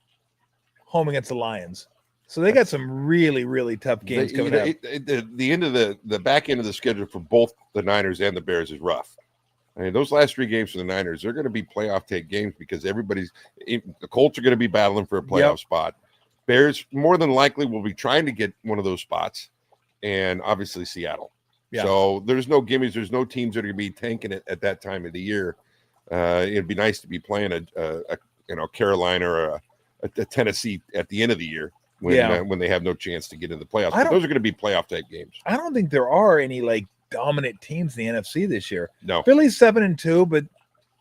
home against the Lions. So they got some really, really tough games coming up. The end of the back end of the schedule for both the Niners and the Bears is rough. I mean, those last 3 games for the Niners, they're going to be playoff take games because the Colts are going to be battling for a playoff spot. Bears more than likely will be trying to get one of those spots. And obviously Seattle. Yeah. So there's no gimmies. There's no teams that are going to be tanking it at that time of the year. It'd be nice to be playing a Carolina or a Tennessee at the end of the year when they have no chance to get in the playoffs. But those are going to be playoff type games. I don't think there are any dominant teams in the NFC this year. No, Philly's 7-2, but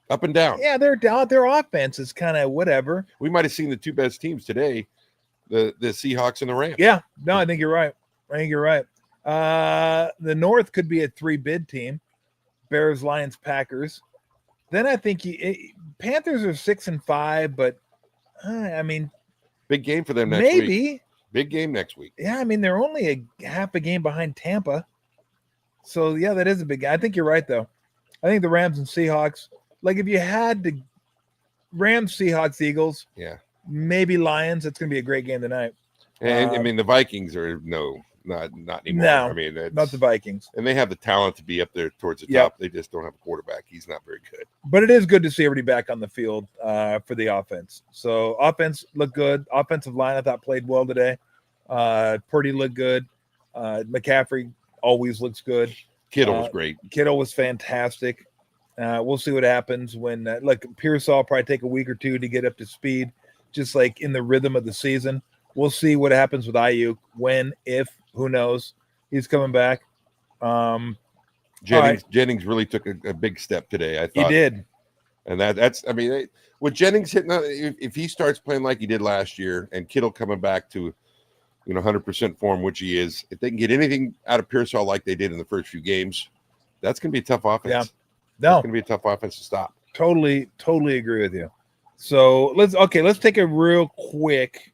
up and down. Yeah, they're down. Their offense is kind of whatever. We might have seen the 2 best teams today, the Seahawks and the Rams. Yeah, no, I think you're right. The North could be a 3-bid team. Bears, Lions, Packers. Then I think Panthers are 6-5, but I mean, big game for them next week. Maybe big game next week. Yeah, I mean they're only half a game behind Tampa, so yeah, that is a big game. I think you're right though. I think the Rams and Seahawks. Like if you had to, Rams, Seahawks, Eagles. Yeah. Maybe Lions. That's going to be a great game tonight. And I mean the Vikings are not anymore. No, I mean, not the Vikings. And they have the talent to be up there towards the top. They just don't have a quarterback. He's not very good. But it is good to see everybody back on the field for the offense. So offense looked good. Offensive line I thought played well today. Purdy looked good. McCaffrey always looks good. Kittle was great. Kittle was fantastic. We'll see what happens when Pearsall will probably take a week or 2 to get up to speed, just like in the rhythm of the season. We'll see what happens with Ayuk, when, if, who knows. He's coming back. Jennings really took a big step today, I thought. He did. And that's I mean, with Jennings hitting, if he starts playing like he did last year and Kittle coming back to 100% form, which he is, if they can get anything out of Pearsall like they did in the first few games, that's going to be a tough offense. Yeah. No. It's going to be a tough offense to stop. Totally agree with you. So let's take a real quick,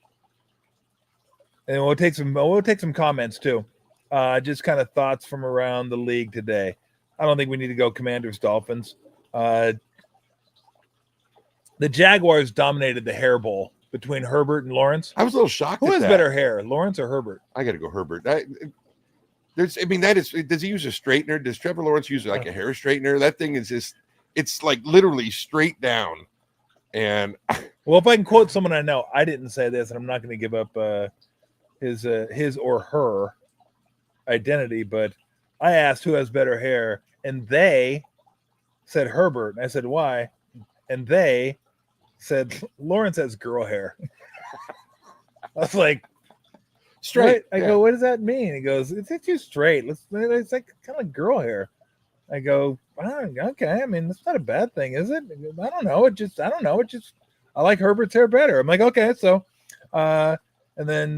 and we'll take some comments too. Just kind of thoughts from around the league today. I don't think we need to go Commanders, Dolphins. The Jaguars dominated the hair bowl between Herbert and Lawrence. I was a little shocked. Who at has that. better hair, Lawrence or Herbert? I got to go Herbert. That is. Does he use a straightener? Does Trevor Lawrence use like a hair straightener? That thing is just, it's like literally straight down. And well, if I can quote someone I know, I didn't say this, and I'm not going to give up his or her identity, but I asked who has better hair, and they said Herbert. And I said, why? And they said Lawrence has girl hair. I was like, straight. What? I go, what does that mean? He goes, it's too straight. It's like kind of girl hair. I go, okay. I mean, that's not a bad thing, is it? I don't know. I like Herbert's hair better. I'm like, okay. So, and then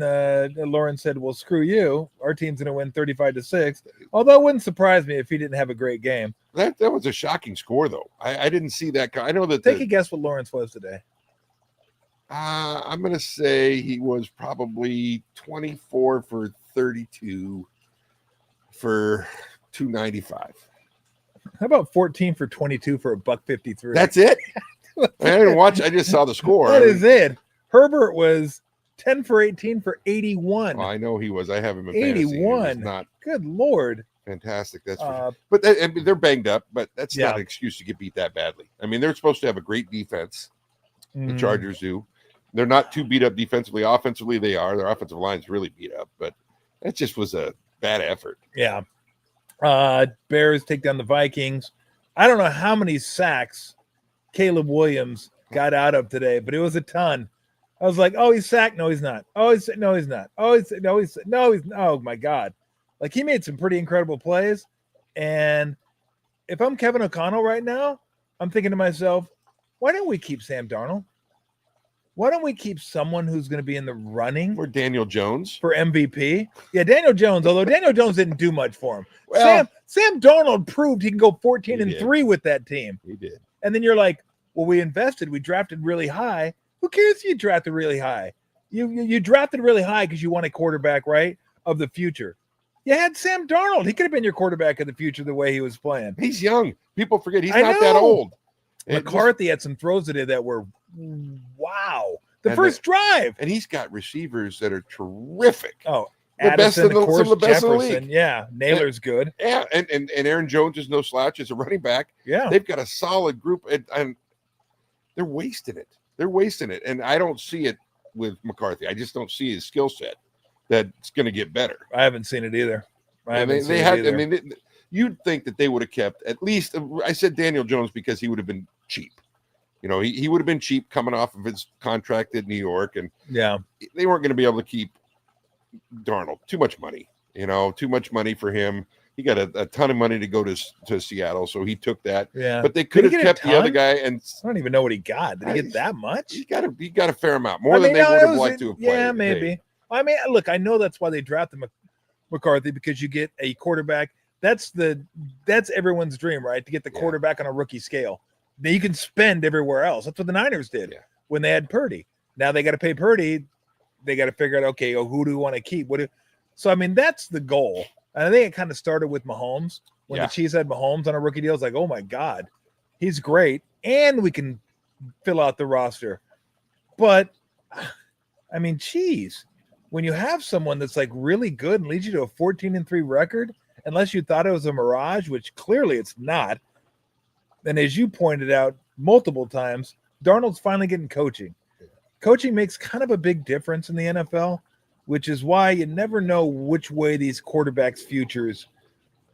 Lauren said, well, screw you. Our team's going to win 35-6. Although it wouldn't surprise me if he didn't have a great game. That was a shocking score, though. I didn't see that. I know that. Take a guess what Lawrence was today. I'm going to say he was probably 24 for 32 for 295. How about 14 for 22 for $153? That's it. I didn't watch. I just saw the score. That is it. Herbert was 10 for 18 for 81. Well, I know he was. I have him in 81. Fantasy. Not good Lord. Fantastic. That's for sure. But they're banged up. But that's not an excuse to get beat that badly. I mean, they're supposed to have a great defense. The Chargers do. They're not too beat up defensively. Offensively, they are. Their offensive line's really beat up. But that just was a bad effort. Yeah. Bears take down the Vikings. I don't know how many sacks Caleb Williams got out of today, but it was a ton. I was like, oh, he's sacked. No, he's not. Oh, no, he's not. Oh, oh my God. Like, he made some pretty incredible plays. And if I'm Kevin O'Connell right now, I'm thinking to myself, why don't we keep Sam Darnold? Why don't we keep someone who's going to be in the running? Or Daniel Jones. For MVP? Yeah, Daniel Jones, although Daniel Jones didn't do much for him. Well, Sam Darnold proved he can go 14-3 with that team. He did. And then you're like, well, we drafted really high. Who cares if you drafted really high? You drafted really high because you want a quarterback, right, of the future. You had Sam Darnold. He could have been your quarterback of the future the way he was playing. He's young. People forget he's not that old. McCarthy had some throws today that were wow. The first drive. And he's got receivers that are terrific. Oh, the best in the, some of the best in the league. Yeah, Naylor's good. Yeah, and Aaron Jones is no slouch as a running back. Yeah. They've got a solid group, and they're wasting it. They're wasting it. And I don't see it with McCarthy. I just don't see his skill set that's going to get better. I haven't seen it either. You'd think that they would have kept at least, I said Daniel Jones because he would have been cheap. You know, he would have been cheap coming off of his contract in New York, and they weren't going to be able to keep Darnold. Too much money, too much money for him. He got a ton of money to go to Seattle, so he took that. Yeah, but they could have kept the other guy. And I don't even know what he got. Did he get that much? He got a fair amount, more than they would have liked to have played. Yeah, maybe. Hey. I mean, look, I know that's why they drafted McCarthy, because you get a quarterback. That's everyone's dream, right? To get the quarterback on a rookie scale. Then you can spend everywhere else. That's what the Niners did when they had Purdy. Now they got to pay Purdy. They got to figure out, okay, who do we want to keep? So, I mean, that's the goal. And I think it kind of started with Mahomes. When the Chiefs had Mahomes on a rookie deal, it's like, oh, my God, he's great. And we can fill out the roster. But, I mean, geez, when you have someone that's like really good and leads you to a 14-3 record, unless you thought it was a mirage, which clearly it's not, and as you pointed out multiple times, Darnold's finally getting coaching. Coaching makes kind of a big difference in the NFL, which is why you never know which way these quarterbacks' futures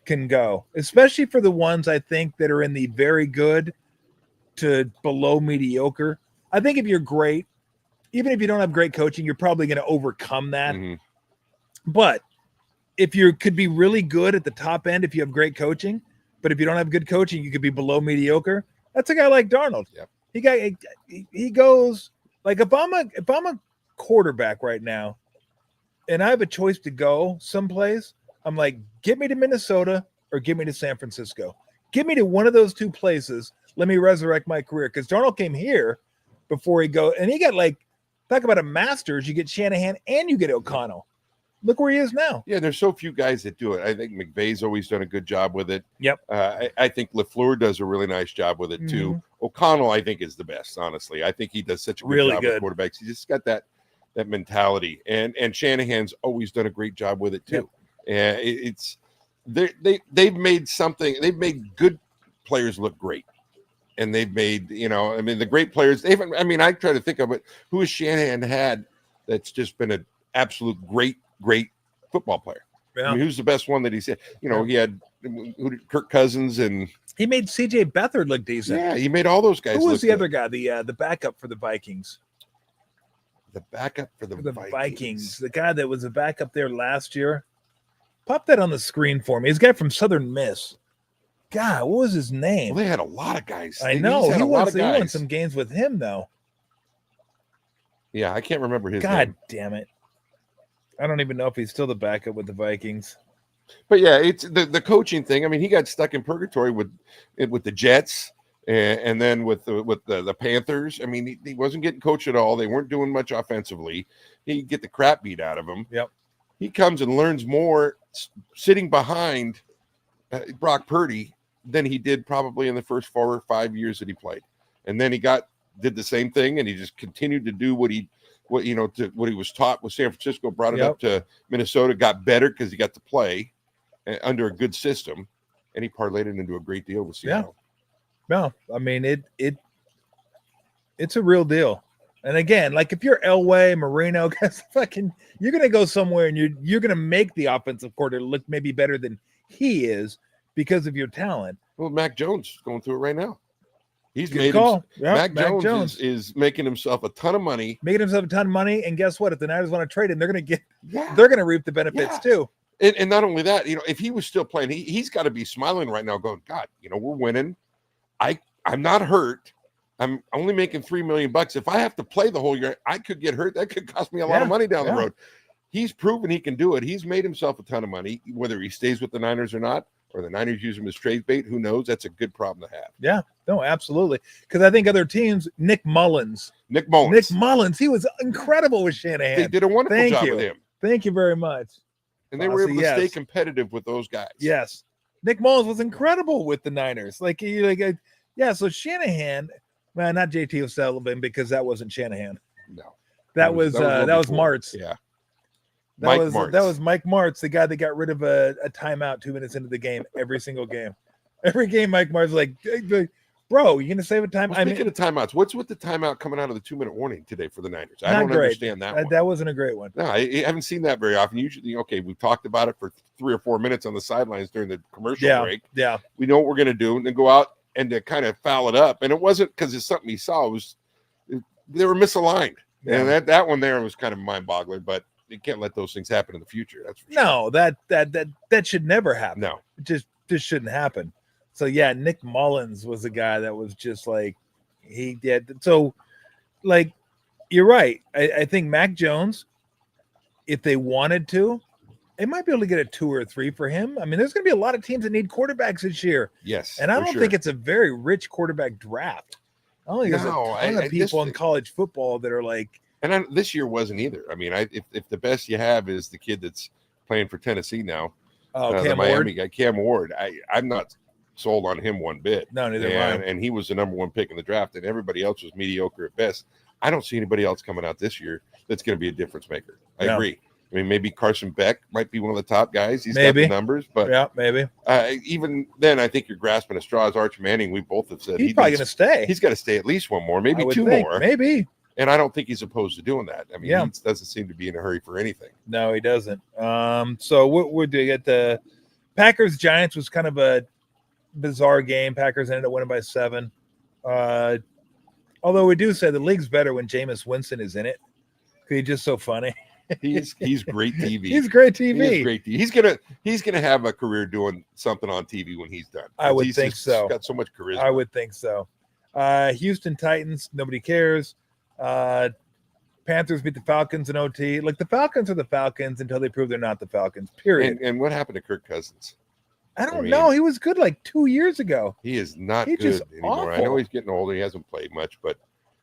can go, especially for the ones I think that are in the very good to below mediocre. I think if you're great, even if you don't have great coaching, you're probably going to overcome that. Mm-hmm. But if you could be really good at the top end, if you have great coaching, but if you don't have good coaching, you could be below mediocre. That's a guy like Darnold. Yep. He goes like, if I'm a quarterback right now and I have a choice to go someplace, I'm like, get me to Minnesota or get me to San Francisco. Get me to one of those two places. Let me resurrect my career. Because Darnold came here before he go, and he got like, talk about a Masters. You get Shanahan and you get O'Connell. look where he is now. Yeah, there's so few guys that do it. I think McVay's always done a good job with it. Yep. I think LaFleur does a really nice job with it too. O'Connell, I think, is the best. Honestly, I think he does such a good job with quarterbacks. He just got that mentality, and Shanahan's always done a great job with it too. And it's they've made something. They've made good players look great. And they've made, the great players. I try to think of it. Who has Shanahan had that's just been an absolute great football player? Yeah. Who's the best one that he said? He had Kirk Cousins, and he made C.J. Beathard look decent. Yeah, he made all those guys. Who was the other guy? The backup for the Vikings. The backup for the Vikings. The guy that was a backup there last year. Pop that on the screen for me. He's a guy from Southern Miss. God, what was his name? Well, they had a lot of guys. I know. He won some games with him, though. Yeah, I can't remember his name. God damn it. I don't even know if he's still the backup with the Vikings. But yeah, it's the coaching thing. I mean, he got stuck in purgatory with the Jets and then with the Panthers. I mean, he wasn't getting coached at all. They weren't doing much offensively. He'd get the crap beat out of him. Yep. He comes and learns more sitting behind Brock Purdy than he did probably in the first 4 or 5 years that he played. And then he did the same thing, and he just continued to do what he was taught with San Francisco, brought it up to Minnesota, got better because he got to play under a good system, and he parlayed it into a great deal with Seattle. No, I mean it's a real deal. And again, like if you're Elway, Marino, guys, you're gonna go somewhere and you're gonna make the offensive coordinator look maybe better than he is because of your talent. Well, Mac Jones is going through it right now. He's Good made call. Mac Jones is making himself a ton of money. And guess what? If the Niners want to trade him, they're going to reap the benefits too. And not only that, if he was still playing, he's got to be smiling right now, going, God, we're winning. I'm not hurt. I'm only making $3 million. If I have to play the whole year, I could get hurt. That could cost me a lot of money down the road. He's proven he can do it. He's made himself a ton of money, whether he stays with the Niners or not, or the Niners use him as trade bait. Who knows? That's a good problem to have. Yeah, no, absolutely. Because I think other teams, Nick Mullins, he was incredible with Shanahan. They did a wonderful job with him. Thank you very much. And they were able to stay competitive with those guys. Yes. Nick Mullins was incredible with the Niners. So Shanahan, well, not JT O'Sullivan, because that wasn't Shanahan. No. That was Martz. Yeah. That was Mike Martz, the guy that got rid of a timeout 2 minutes into the game, every single game. Every game, Mike Martz was like, bro, you going to save a time? Speaking of timeouts, what's with the timeout coming out of the 2-minute warning today for the Niners? I don't understand that one. That wasn't a great one. No, I haven't seen that very often. Usually, we've talked about it for 3 or 4 minutes on the sidelines during the commercial break. Yeah. We know what we're going to do, and then go out and to kind of foul it up. And it wasn't because it's something he saw. They were misaligned. Yeah. And that one there was kind of mind-boggling, but you can't let those things happen in the future. That's for sure. No, that should never happen. No, it just shouldn't happen. So yeah, Nick Mullins was a guy that was just like he did. So like you're right. I think Mac Jones, if they wanted to, they might be able to get a 2 or 3 for him. I mean, there's going to be a lot of teams that need quarterbacks this year. Yes, and I don't think it's a very rich quarterback draft. I don't think there's a ton of people in college football that are like. And this year wasn't either. I mean, if the best you have is the kid that's playing for Tennessee now, the Miami guy, Cam Ward, I'm not sold on him one bit. No, neither am I. And he was the number 1 pick in the draft, and everybody else was mediocre at best. I don't see anybody else coming out this year that's going to be a difference maker. I agree. I mean, maybe Carson Beck might be one of the top guys. He's got the numbers, but maybe. Even then, I think you're grasping at straws. Arch Manning, we both have said he's probably going to stay. He's got to stay at least 1 more, maybe 2 more, maybe. And I don't think he's opposed to doing that. I mean, he doesn't seem to be in a hurry for anything. No, he doesn't. So what we're doing at the Packers Giants was kind of a bizarre game. Packers ended up winning by 7. Although we do say the league's better when Jameis Winston is in it. He's just so funny. He's great TV. He's great TV. He's great TV. He's gonna have a career doing something on TV when he's done. I would think so. He's got so much charisma. I would think so. Houston Titans, nobody cares. Panthers beat the Falcons in OT. Like the Falcons are the Falcons until they prove they're not the Falcons. Period. And what happened to Kirk Cousins? I don't know. He was good like 2 years ago. He is not good anymore. Awful. I know he's getting older. He hasn't played much, but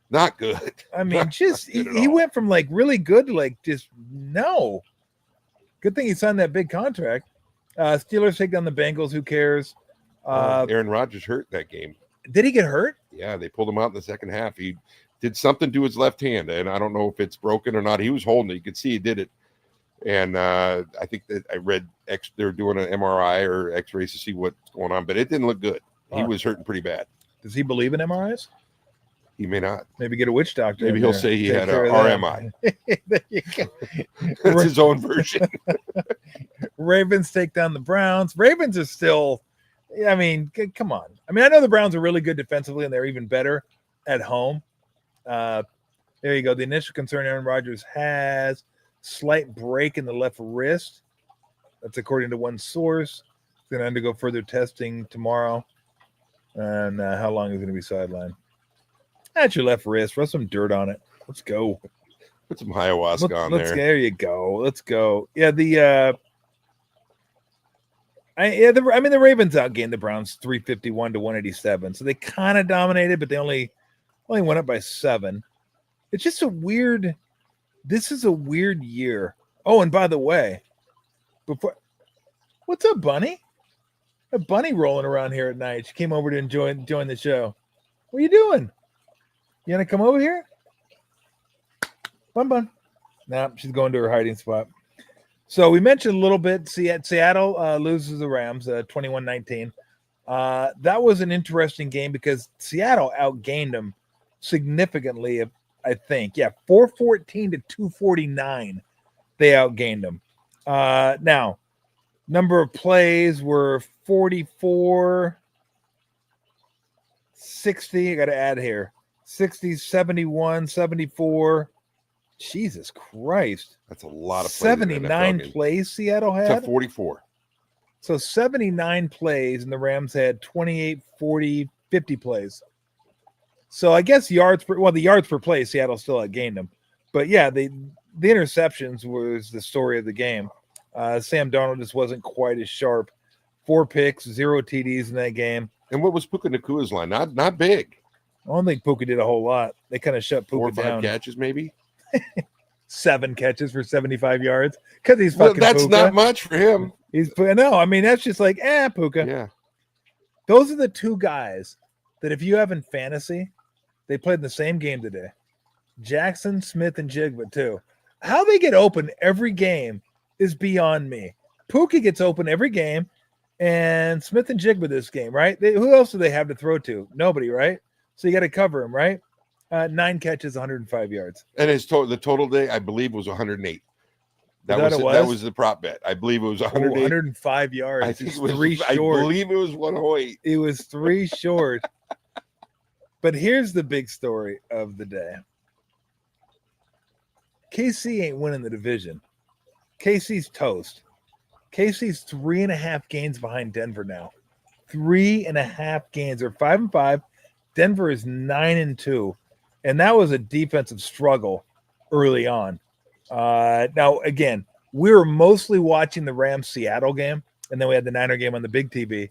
not good. I mean, he went from like really good to like just no. Good thing he signed that big contract. Steelers take down the Bengals. Who cares? Aaron Rodgers hurt that game. Did he get hurt? Yeah, they pulled him out in the second half. He did something to his left hand, and I don't know if it's broken or not. He was holding it. You could see he did it. And I think that I read they're doing an MRI or X-rays to see what's going on, but it didn't look good. He was hurting pretty bad. Does he believe in MRIs? He may not. Maybe get a witch doctor. Maybe he'll say he had a RMI. There you go. That's his own version. Ravens take down the Browns. Ravens are still, I mean, come on. I mean, I know the Browns are really good defensively, and they're even better at home. There you go. The initial concern Aaron Rodgers has slight break in the left wrist. That's according to one source. He's going to undergo further testing tomorrow. And how long is going to be sidelined? That's your left wrist. Rub some dirt on it. Let's go. Put some ayahuasca on there. There you go. Let's go. Yeah, the Ravens outgained the Browns 351 to 187. So they kind of dominated, but they only went up by 7. It's just this is a weird year. Oh, and by the way, what's up, Bunny? A bunny rolling around here at night. She came over to join the show. What are you doing? You gonna come over here? Bun. Nah, she's going to her hiding spot. So we mentioned a little bit. Seattle loses the Rams 21-19. That was an interesting game because Seattle outgained them significantly. I think, 414 to 249. They outgained them. Now, number of plays were 44, 60. I got to add here 60, 71, 74. Jesus Christ. That's a lot of plays. 79 plays Seattle had. To 44. So 79 plays, and the Rams had 28, 40, 50 plays. So I guess the yards per play, Seattle still outgained them. But yeah, the interceptions was the story of the game. Sam Darnold just wasn't quite as sharp. 4 picks, 0 TDs in that game. And what was Puka Nakua's line? Not big. I don't think Puka did a whole lot. They kind of shut Puka down. 4 or 5 catches, maybe. 7 catches for 75 yards because he's fucking. That's Puka. Not much for him. I mean that's just like Puka. Yeah. Those are the 2 guys that if you have in fantasy, they played in the same game today. Jackson, Smith, and Jigba too. How they get open every game is beyond me. Puka gets open every game, and Smith and Jigba this game, right? Who else do they have to throw to? Nobody, right? So you got to cover him, right? 9 catches, 105 yards. And the total day, I believe, was 108. That was the prop bet. I believe it was 108. 105 yards. I think it was 3 short. I believe it was 108. It was 3 short. But here's the big story of the day. KC ain't winning the division. KC's toast. KC's 3.5 games behind Denver now. 3.5 games. They're 5-5. Denver is 9-2. And that was a defensive struggle early on. Now, again, we were mostly watching the Rams-Seattle game, and then we had the Niner game on the big TV.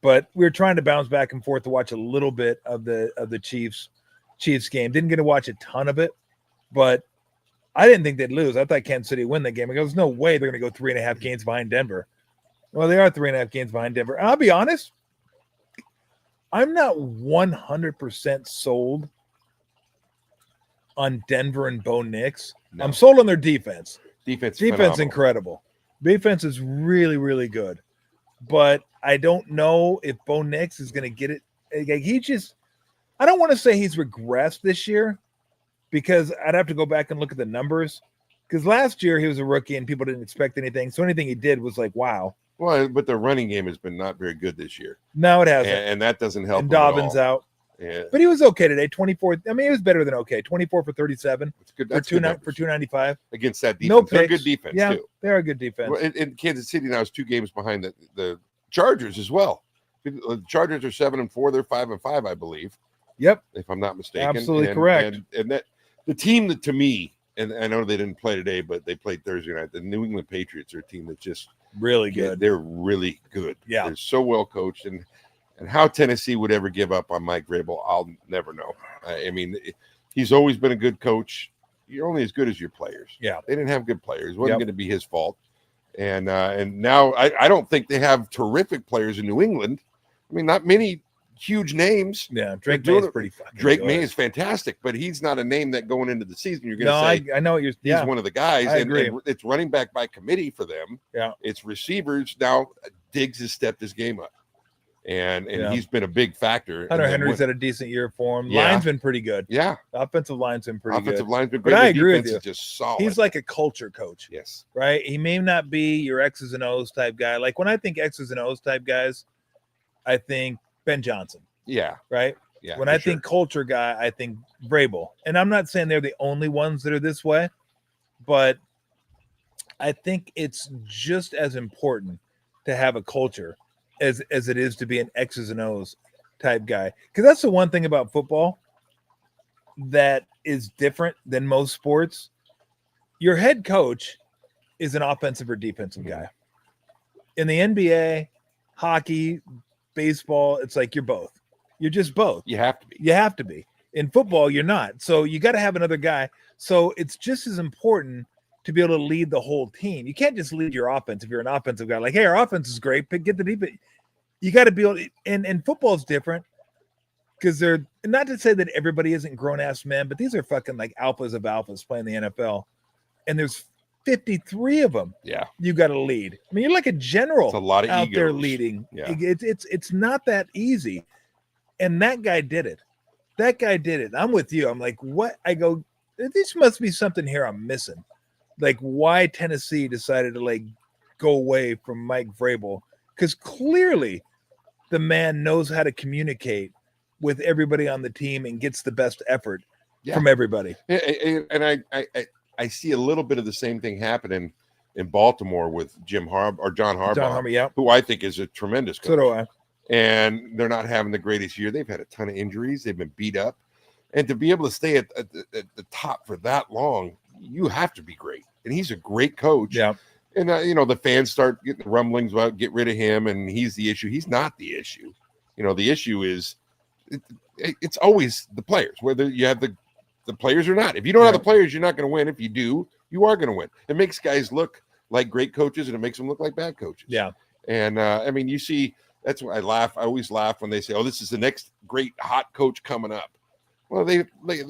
But we were trying to bounce back and forth to watch a little bit of the Chiefs game. Didn't get to watch a ton of it, but I didn't think they'd lose. I thought Kansas City would win that game. There's no way they're going to go 3.5 games behind Denver. Well, they are 3.5 games behind Denver. And I'll be honest, I'm not 100% sold on Denver and Bo Nix. No. I'm sold on their defense. Defense incredible. Defense is really, really good. But I don't know if Bo Nix is going to get it. I don't want to say he's regressed this year because I'd have to go back and look at the numbers. Because last year he was a rookie and people didn't expect anything. So anything he did was like, wow. Well, but the running game has been not very good this year. No, it hasn't. And that doesn't help. And Dobbins out. Yeah. But he was okay today. 24. I mean, it was better than okay. 24 for 37. It's good. For 295 against that defense. No picks. They're a good defense too. They're a good defense. Well, and Kansas City now is 2 games behind the Chargers as well. The Chargers are 7-4. They're 5-5, I believe. Yep, if I'm not mistaken. Absolutely correct. And that the team that to me, and I know they didn't play today, but they played Thursday night. The New England Patriots are a team that's just really good. They're really good. Yeah, they're so well coached, and how Tennessee would ever give up on Mike Vrabel, I'll never know. I mean, he's always been a good coach. You're only as good as your players. Yeah, they didn't have good players. It wasn't going to be his fault. And now I don't think they have terrific players in New England. I mean, not many huge names. Yeah, Drake May is pretty fucking Drake good. May is fantastic, but he's not a name that going into the season you're going to say. I know what you're. He's one of the guys, I and agree. it's running back by committee for them. Yeah, it's receivers now. Diggs has stepped his game up, and he's been a big factor. Hunter Henry's had a decent year for him. Yeah. Line's been pretty good. Yeah, the offensive line's been pretty good. Offensive line's been great. But I The agree with defense you. is just solid. He's like a culture coach. Yes, right. He may not be your X's and O's type guy. Like when I think X's and O's type guys, I think Ben Johnson. Yeah. Right. Yeah. When I think culture guy, I think Vrabel. And I'm not saying they're the only ones that are this way, but I think it's just as important to have a culture as it is to be an X's and O's type guy. Because that's the one thing about football that is different than most sports. Your head coach is an offensive or defensive guy. In the NBA, hockey, baseball, it's like you're both. You're just both. You have to be. You have to be. In football, you're not. So you got to have another guy. So it's just as important to be able to lead the whole team. You can't just lead your offense if you're an offensive guy. Like, hey, our offense is great, but get the defense. You got to be able to, and football's different because they're, not to say that everybody isn't grown-ass men, but these are fucking like alphas of alphas playing the NFL. And there's 53 of them. Yeah. You got to lead. I mean, you're like a general. It's a lot of out egos. there leading. Yeah. It's not that easy. And that guy did it. That guy did it. I'm with you. I'm like, what? I go, this must be something here I'm missing. Like why Tennessee decided to like go away from Mike Vrabel. Because clearly the man knows how to communicate with everybody on the team and gets the best effort from everybody. And I see a little bit of the same thing happening in Baltimore with John Harbaugh, who I think is a tremendous coach. So do I. And they're not having the greatest year. They've had a ton of injuries. They've been beat up. And to be able to stay at the top for that long, you have to be great. And he's a great coach. Yeah. And, the fans start getting the rumblings about get rid of him, and he's the issue. He's not the issue. The issue is it's always the players, whether you have the players or not. If you don't have the players, you're not going to win. If you do, you are going to win. It makes guys look like great coaches, and it makes them look like bad coaches. Yeah. And, I mean, you see – that's why I laugh. I always laugh when they say, "Oh, this is the next great hot coach coming up." Well, they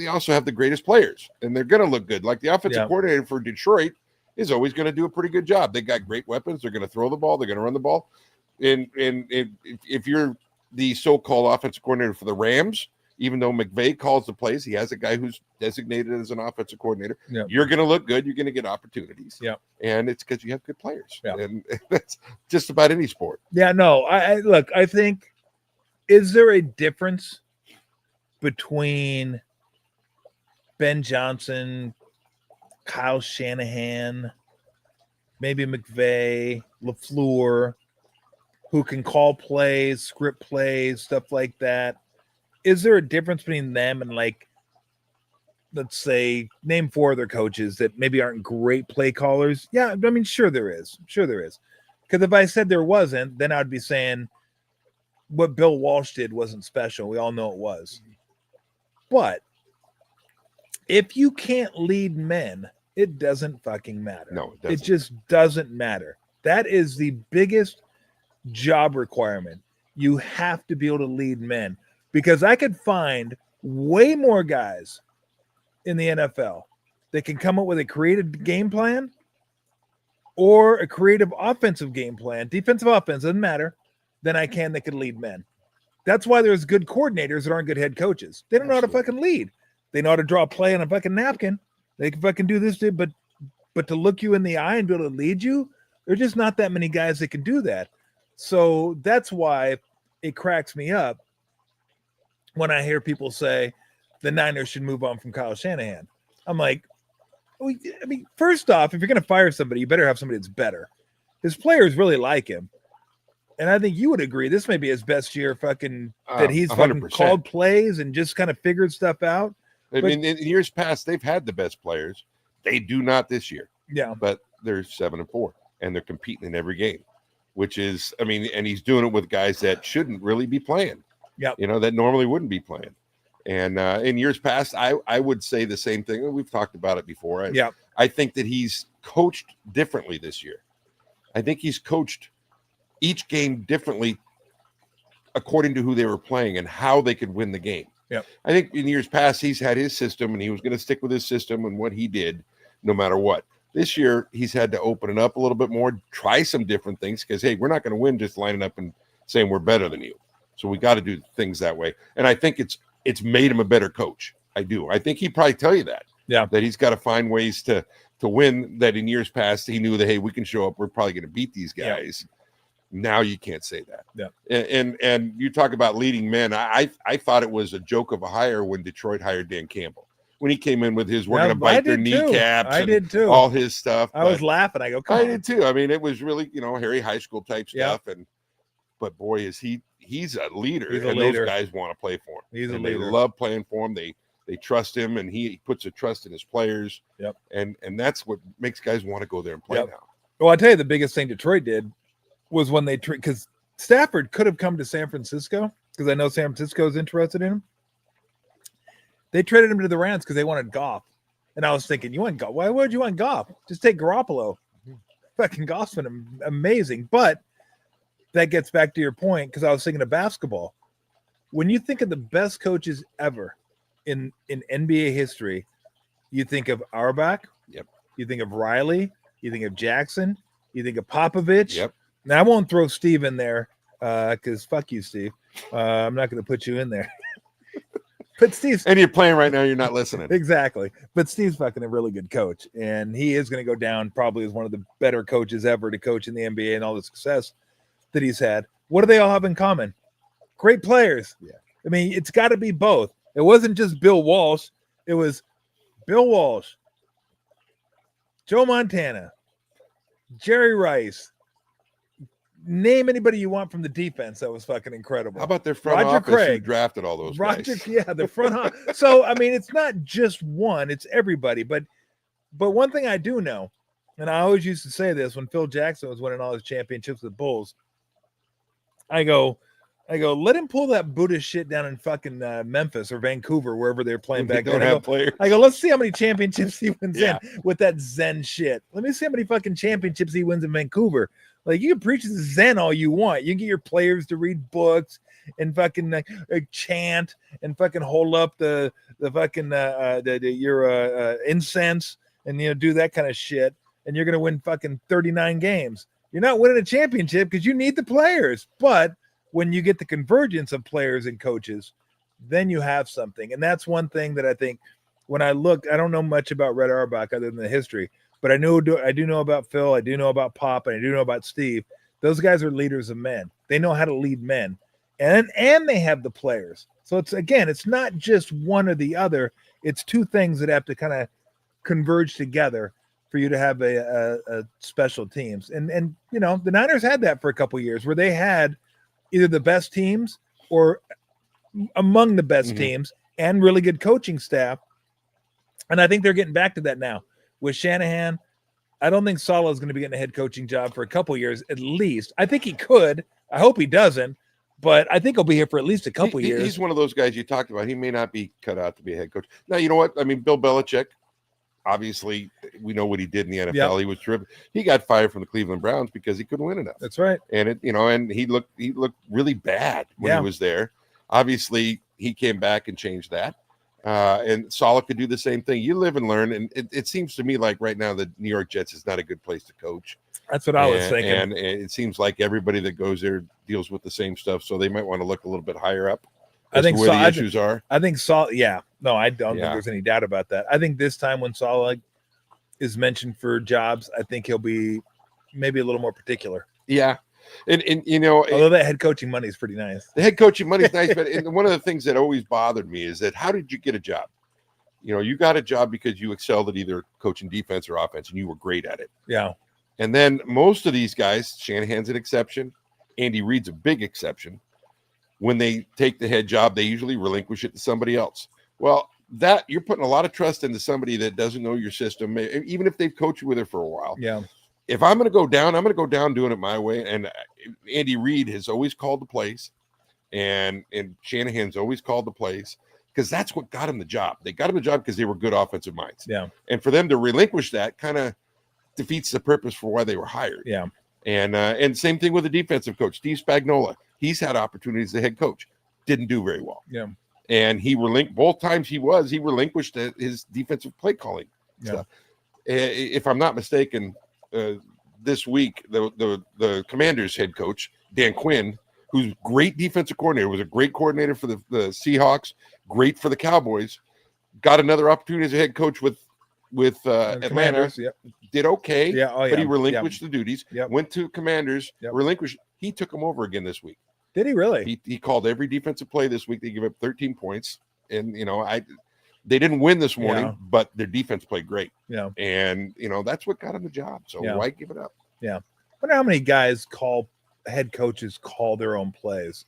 also have the greatest players, and they're going to look good. Like the offensive coordinator for Detroit is always going to do a pretty good job. They got great weapons. They're going to throw the ball. They're going to run the ball. And if you're the so-called offensive coordinator for the Rams, even though McVay calls the plays, he has a guy who's designated as an offensive coordinator. Yeah. You're going to look good. You're going to get opportunities. Yeah. And it's because you have good players. Yeah. And that's just about any sport. Yeah, no, I think, is there a difference between Ben Johnson, Kyle Shanahan, maybe McVay, LaFleur, who can call plays, script plays, stuff like that? Is there a difference between them and, like, let's say, name 4 other coaches that maybe aren't great play callers? Yeah, I mean, sure there is. Because if I said there wasn't, then I'd be saying what Bill Walsh did wasn't special. We all know it was. But if you can't lead men, it doesn't fucking matter. No, it doesn't. It just doesn't matter. That is the biggest job requirement. You have to be able to lead men. Because I could find way more guys in the NFL that can come up with a creative game plan or a creative offensive game plan, defensive offense, doesn't matter, than I can that can lead men. That's why there's good coordinators that aren't good head coaches. They don't know how to fucking lead. They know how to draw a play on a fucking napkin. They can fucking do this, but to look you in the eye and be able to lead you, there's just not that many guys that can do that. So that's why it cracks me up when I hear people say the Niners should move on from Kyle Shanahan. I'm like, I mean, first off, if you're going to fire somebody, you better have somebody that's better. His players really like him. And I think you would agree this may be his best year fucking that he's 100%. fucking called plays and just kind of figured stuff out. I mean, in years past, they've had the best players. They do not this year. Yeah. But they're 7-4, and they're competing in every game, which is, I mean, and he's doing it with guys that shouldn't really be playing. Yeah. That normally wouldn't be playing. And in years past, I would say the same thing. We've talked about it before. I think that he's coached differently this year. I think he's coached each game differently according to who they were playing and how they could win the game. Yep. I think in years past, he's had his system and he was going to stick with his system and what he did no matter what. This year, he's had to open it up a little bit more, try some different things because, hey, we're not going to win just lining up and saying we're better than you. So we got to do things that way. And I think it's made him a better coach. I do. I think he'd probably tell you that. Yeah. That he's got to find ways to win, that in years past, he knew that, hey, we can show up. We're probably going to beat these guys. Yeah. Now you can't say that. Yeah. And you talk about leading men. I thought it was a joke of a hire when Detroit hired Dan Campbell. When he came in with his, we're going to bite their kneecaps. I did too. All his stuff. I was laughing. I go, come on. I did too. I mean, it was really, Harry High School type stuff. Yeah. But boy, he's a leader. Those guys want to play for him. He's a leader. They love playing for him. They trust him, and he puts a trust in his players. Yep. And that's what makes guys want to go there and play now. Well, I tell you, the biggest thing Detroit did was when because Stafford could have come to San Francisco, because I know San Francisco is interested in him. They traded him to the Rams because they wanted Goff. And I was thinking, you want Goff? Why would you want Goff? Just take Garoppolo. Fucking Goff's been amazing. But that gets back to your point, because I was thinking of basketball. When you think of the best coaches ever in NBA history, you think of Auerbach. Yep. You think of Riley. You think of Jackson. You think of Popovich. Yep. Now, I won't throw Steve in there because fuck you, Steve. I'm not going to put you in there. But Steve's, and you're playing right now, you're not listening. Exactly. But Steve's fucking a really good coach, and he is going to go down probably as one of the better coaches ever to coach in the NBA and all the success that he's had. What do they all have in common? Great players. Yeah. I mean, it's got to be both. It wasn't just Bill Walsh. It was Bill Walsh, Joe Montana, Jerry Rice. Name anybody you want from the defense. That was fucking incredible. How about their front office who drafted all those guys? Yeah, the front office. So, I mean, it's not just one, it's everybody. But one thing I do know, and I always used to say this when Phil Jackson was winning all his championships with the Bulls, I go, let him pull that Buddhist shit down in fucking Memphis or Vancouver, wherever they're playing back then. I go, let's see how many championships he wins in with that Zen shit. Let me see how many fucking championships he wins in Vancouver. Like, you can preach the Zen all you want. You can get your players to read books and fucking chant and fucking hold up the fucking your incense and do that kind of shit, and you're gonna win fucking 39 games. You're not winning a championship because you need the players. But when you get the convergence of players and coaches, then you have something. And that's one thing that I think when I look, I don't know much about Red Auerbach other than the history. But I do know about Phil. I do know about Pop, and I do know about Steve. Those guys are leaders of men. They know how to lead men, and they have the players. So it's not just one or the other. It's two things that have to kind of converge together for you to have a special teams. And the Niners had that for a couple of years where they had either the best teams or among the best teams and really good coaching staff. And I think they're getting back to that now. With Shanahan, I don't think Saleh is going to be getting a head coaching job for a couple of years at least. I think he could. I hope he doesn't, but I think he'll be here for at least a couple of years. He's one of those guys you talked about. He may not be cut out to be a head coach. Now, you know what? I mean, Bill Belichick, obviously, we know what he did in the NFL. Yep. He was terrific. He got fired from the Cleveland Browns because he couldn't win enough. That's right. And and he looked really bad when he was there. Obviously, he came back and changed that. And Saleh could do the same thing. You live and learn. And it seems to me like right now the New York Jets is not a good place to coach. That's what I was thinking. And it seems like everybody that goes there deals with the same stuff. So they might want to look a little bit higher up. I think where the issues are. I think Saleh. Yeah. No, I don't think there's any doubt about that. I think this time when Saleh is mentioned for jobs, I think he'll be maybe a little more particular. Yeah. And although that head coaching money is pretty nice. The head coaching money is nice, but one of the things that always bothered me is that how did you get a job? You got a job because you excelled at either coaching defense or offense, and you were great at it. Yeah. And then most of these guys, Shanahan's an exception, Andy Reid's a big exception. When they take the head job, they usually relinquish it to somebody else. Well, that you're putting a lot of trust into somebody that doesn't know your system, even if they've coached you with it for a while. Yeah. If I'm going to go down, I'm going to go down doing it my way. And Andy Reid has always called the plays, and Shanahan's always called the plays because that's what got him the job. They got him the job because they were good offensive minds. Yeah. And for them to relinquish that kind of defeats the purpose for why they were hired. Yeah. And same thing with the defensive coach, Steve Spagnuolo. He's had opportunities as the head coach, didn't do very well. Yeah. And he both times he relinquished his defensive play calling stuff. If I'm not mistaken, this week the Commanders head coach Dan Quinn, who's great defensive coordinator, was a great coordinator for the Seahawks, great for the Cowboys, got another opportunity as a head coach with Atlanta. Yep. Did okay, but he relinquished the duties. Yep. Went to Commanders, relinquished. He took them over again this week. Did he really? He called every defensive play this week. They gave up 13 points, and they didn't win this morning, but their defense played great. Yeah, and that's what got him the job. So why give it up? Yeah, I wonder how many head coaches call their own plays.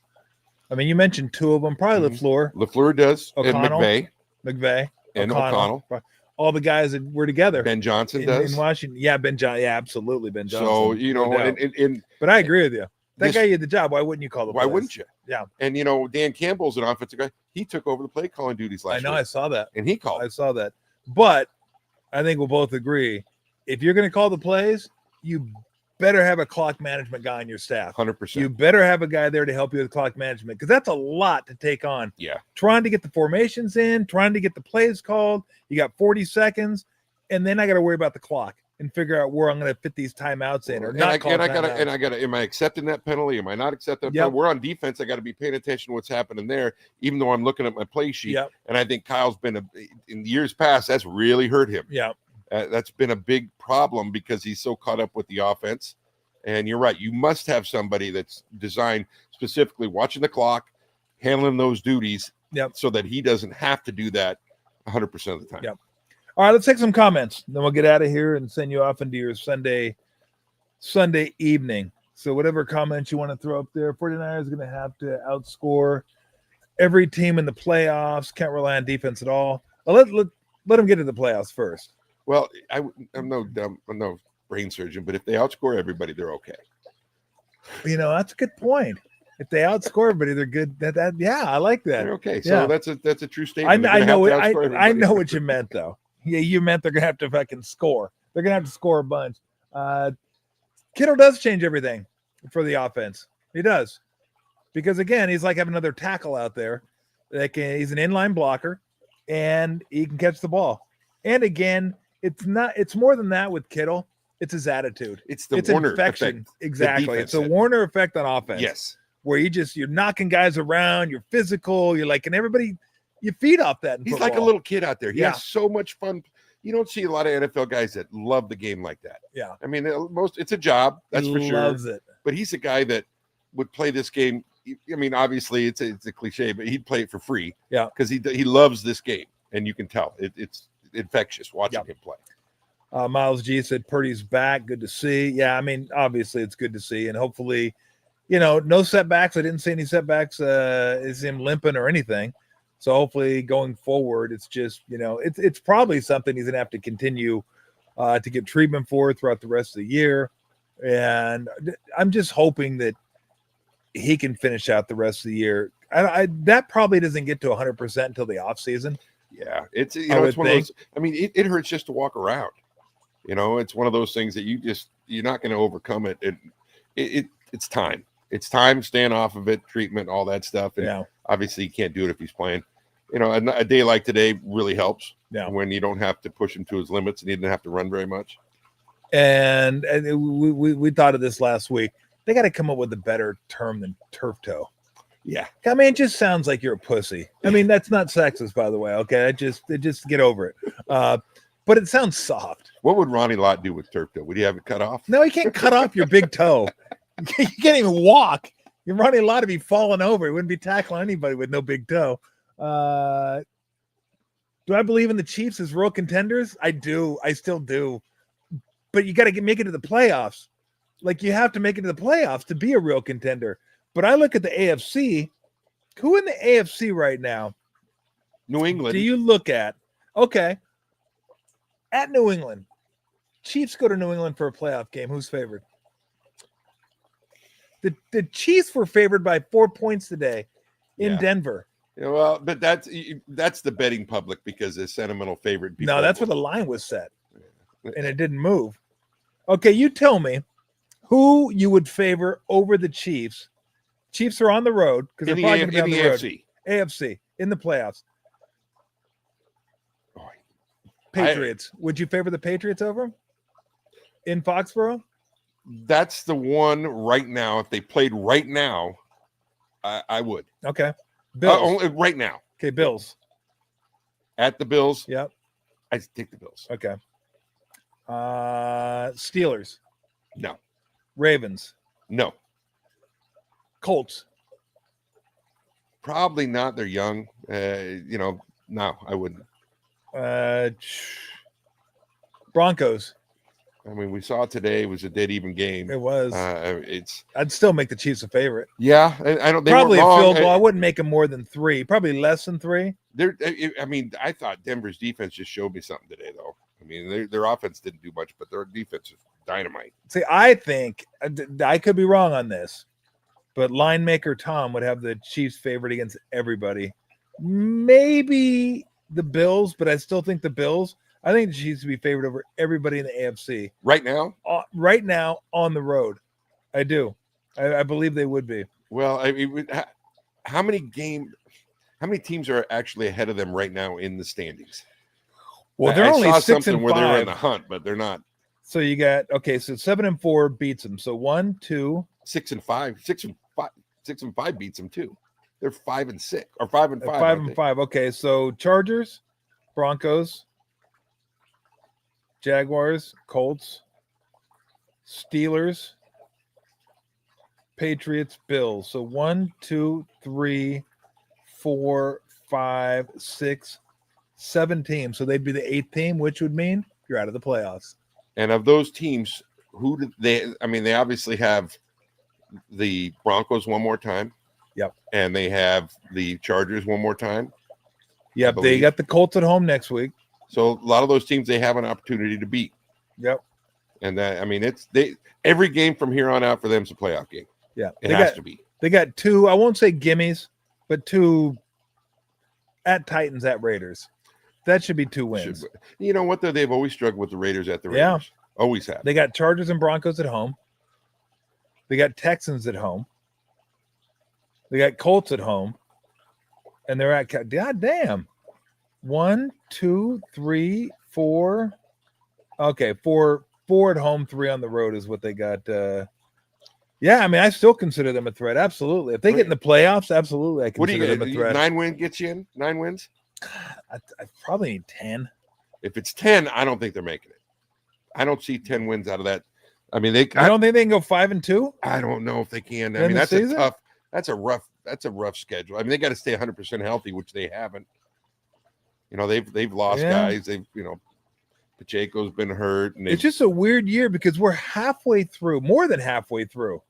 I mean, you mentioned two of them, probably LaFleur. LaFleur does, O'Connell, and McVay, and O'Connell. All the guys that were together. Ben Johnson does in Washington. Yeah, Ben Johnson. Yeah, absolutely, Ben Johnson. So but I agree with you. That guy you had the job. Why wouldn't you call the plays? Why wouldn't you? Yeah. And Dan Campbell's an offensive guy. He took over the play calling duties last week. I saw that. And he called. I saw that. But I think we'll both agree, if you're going to call the plays, you better have a clock management guy on your staff. 100%. You better have a guy there to help you with clock management, because that's a lot to take on. Yeah. Trying to get the formations in, trying to get the plays called. You got 40 seconds, and then I got to worry about the clock and figure out where I'm going to fit these timeouts in, or not. Am I accepting that penalty? Am I not accepting that penalty? We're on defense. I got to be paying attention to what's happening there, even though I'm looking at my play sheet. Yep. And I think Kyle's been in years past, that's really hurt him. Yeah. That's been a big problem because he's so caught up with the offense. And you're right. You must have somebody that's designed specifically watching the clock, handling those duties, so that he doesn't have to do that 100% of the time. Yep. All right, let's take some comments. Then we'll get out of here and send you off into your Sunday evening. So whatever comments you want to throw up there, 49ers are going to have to outscore every team in the playoffs. Can't rely on defense at all. Let them get to the playoffs first. Well, I'm no brain surgeon, but if they outscore everybody, they're okay. That's a good point. If they outscore everybody, they're good. I like that. They're okay. So that's a true statement. I know it. I know what you meant, though. Yeah, you meant they're gonna have to fucking score. They're gonna have to score a bunch. Kittle does change everything for the offense. He does, because again, he's like having another tackle out there. He's an inline blocker, and he can catch the ball. And again, it's more than that with Kittle. It's his attitude. It's Warner infection. Effect. Exactly. It's a Warner effect on offense. Yes. Where you're knocking guys around, you're physical, you're like, and everybody, you feed off that. He's like a little kid out there. He has so much fun. You don't see a lot of NFL guys that love the game like that. Yeah. I mean, it's a job, that's for sure. Loves it. But he's a guy that would play this game. I mean, obviously it's a cliche, but he'd play it for free. Yeah. Because he loves this game, and you can tell it's infectious watching him play. Miles G said Purdy's back. Good to see. Yeah, I mean, obviously it's good to see, and hopefully, no setbacks. I didn't see any setbacks. Is him limping or anything? So hopefully, going forward, it's just it's probably something he's gonna have to continue to get treatment for throughout the rest of the year, and I'm just hoping that he can finish out the rest of the year. That probably doesn't get to 100% until the off season. Yeah, it's it's one of those. I mean, it hurts just to walk around. It's one of those things that you're not going to overcome it. It's time. It's time staying off of it, treatment, all that stuff. And obviously, you can't do it if he's playing. A day like today really helps. Yeah. When you don't have to push him to his limits and he didn't have to run very much. And we thought of this last week. They got to come up with a better term than turf toe. Yeah. I mean, it just sounds like you're a pussy. I mean, that's not sexist, by the way. Okay. Just get over it. But it sounds soft. What would Ronnie Lott do with turf toe? Would he have it cut off? No, he can't cut off your big toe. You can't even walk. You're Ronnie Lott to be falling over. He wouldn't be tackling anybody with no big toe. Do I believe in the Chiefs as real contenders? I do. I still do. But you got to make it to the playoffs. Like, you have to make it to the playoffs to be a real contender. But I look at the AFC. Who in the AFC right now? New England. Do you look at? Okay. At New England. Chiefs go to New England for a playoff game. Who's favored? The Chiefs were favored by 4 points today in Denver. Yeah, well, but that's the betting public because they're sentimental favorite people. No, that's where the line was set. And it didn't move. Okay, you tell me, who you would favor over the Chiefs. Chiefs are on the road because they're probably going to be on the road. AFC in the playoffs. Patriots. Would you favor the Patriots over them in Foxborough? That's the one right now. If they played right now, I would. Okay. Bills. Right now. Okay, Bills. At the Bills? Yep. I'd take the Bills. Okay. Steelers. No. Ravens. No. Colts. Probably not. They're young. No, I wouldn't. Broncos. I mean, we saw today it was a dead even game. It was. I'd still make the Chiefs a favorite. Yeah, I don't. They probably a wrong. field goal. I wouldn't make them more than 3. Probably less than 3. I thought Denver's defense just showed me something today, though. I mean, their offense didn't do much, but their defense is dynamite. See, I think I could be wrong on this, but line maker Tom would have the Chiefs favored against everybody. Maybe the Bills, but I still think the Bills. I think the Chiefs would be favored over everybody in the AFC right now. Right now on the road, I do. I believe they would be. Well, I mean, how many teams are actually ahead of them right now in the standings? Well, they're only 6 and 5. Where they're in the hunt, but they're not. So you got so 7 and 4 beats them. So 1, 2, 6 and 5, 6 and 5 beats them too. They're 5 and 6 or 5 and 5. 5 and 5. Okay, so Chargers, Broncos, Jaguars, Colts, Steelers, Patriots, Bills. So 1, 2, 3, 4, 5, 6, 7 teams. So they'd be the 8th team, which would mean you're out of the playoffs. And of those teams, who did they? I mean, they obviously have the Broncos one more time. Yep. And they have the Chargers one more time. Yep. They got the Colts at home next week. So a lot of those teams they have an opportunity to beat. Yep. And that, I mean, every game from here on out for them is a playoff game. Yeah. It has to be. They got 2, I won't say gimmies, but 2 at Titans, at Raiders. That should be 2 wins. You know what, though? They've always struggled with the Raiders at the Raiders. Yeah. Always have. They got Chargers and Broncos at home. They got Texans at home. They got Colts at home. And they're at, God damn. 1, 2, 3, 4. Okay, 4 at home, 3 on the road is what they got. Yeah, I mean, I still consider them a threat. Absolutely. If they get in the playoffs, absolutely, I consider them a threat. 9 win gets you in? 9 wins? I probably need 10. If it's 10, I don't think they're making it. I don't see 10 wins out of that. I mean, I don't think they can go 5 and 2. I don't know if they can. I mean, that's a rough schedule. I mean, they got to stay 100% healthy, which they haven't. You know, they've lost guys. Pacheco's been hurt. And it's just a weird year because we're halfway through, more than halfway through.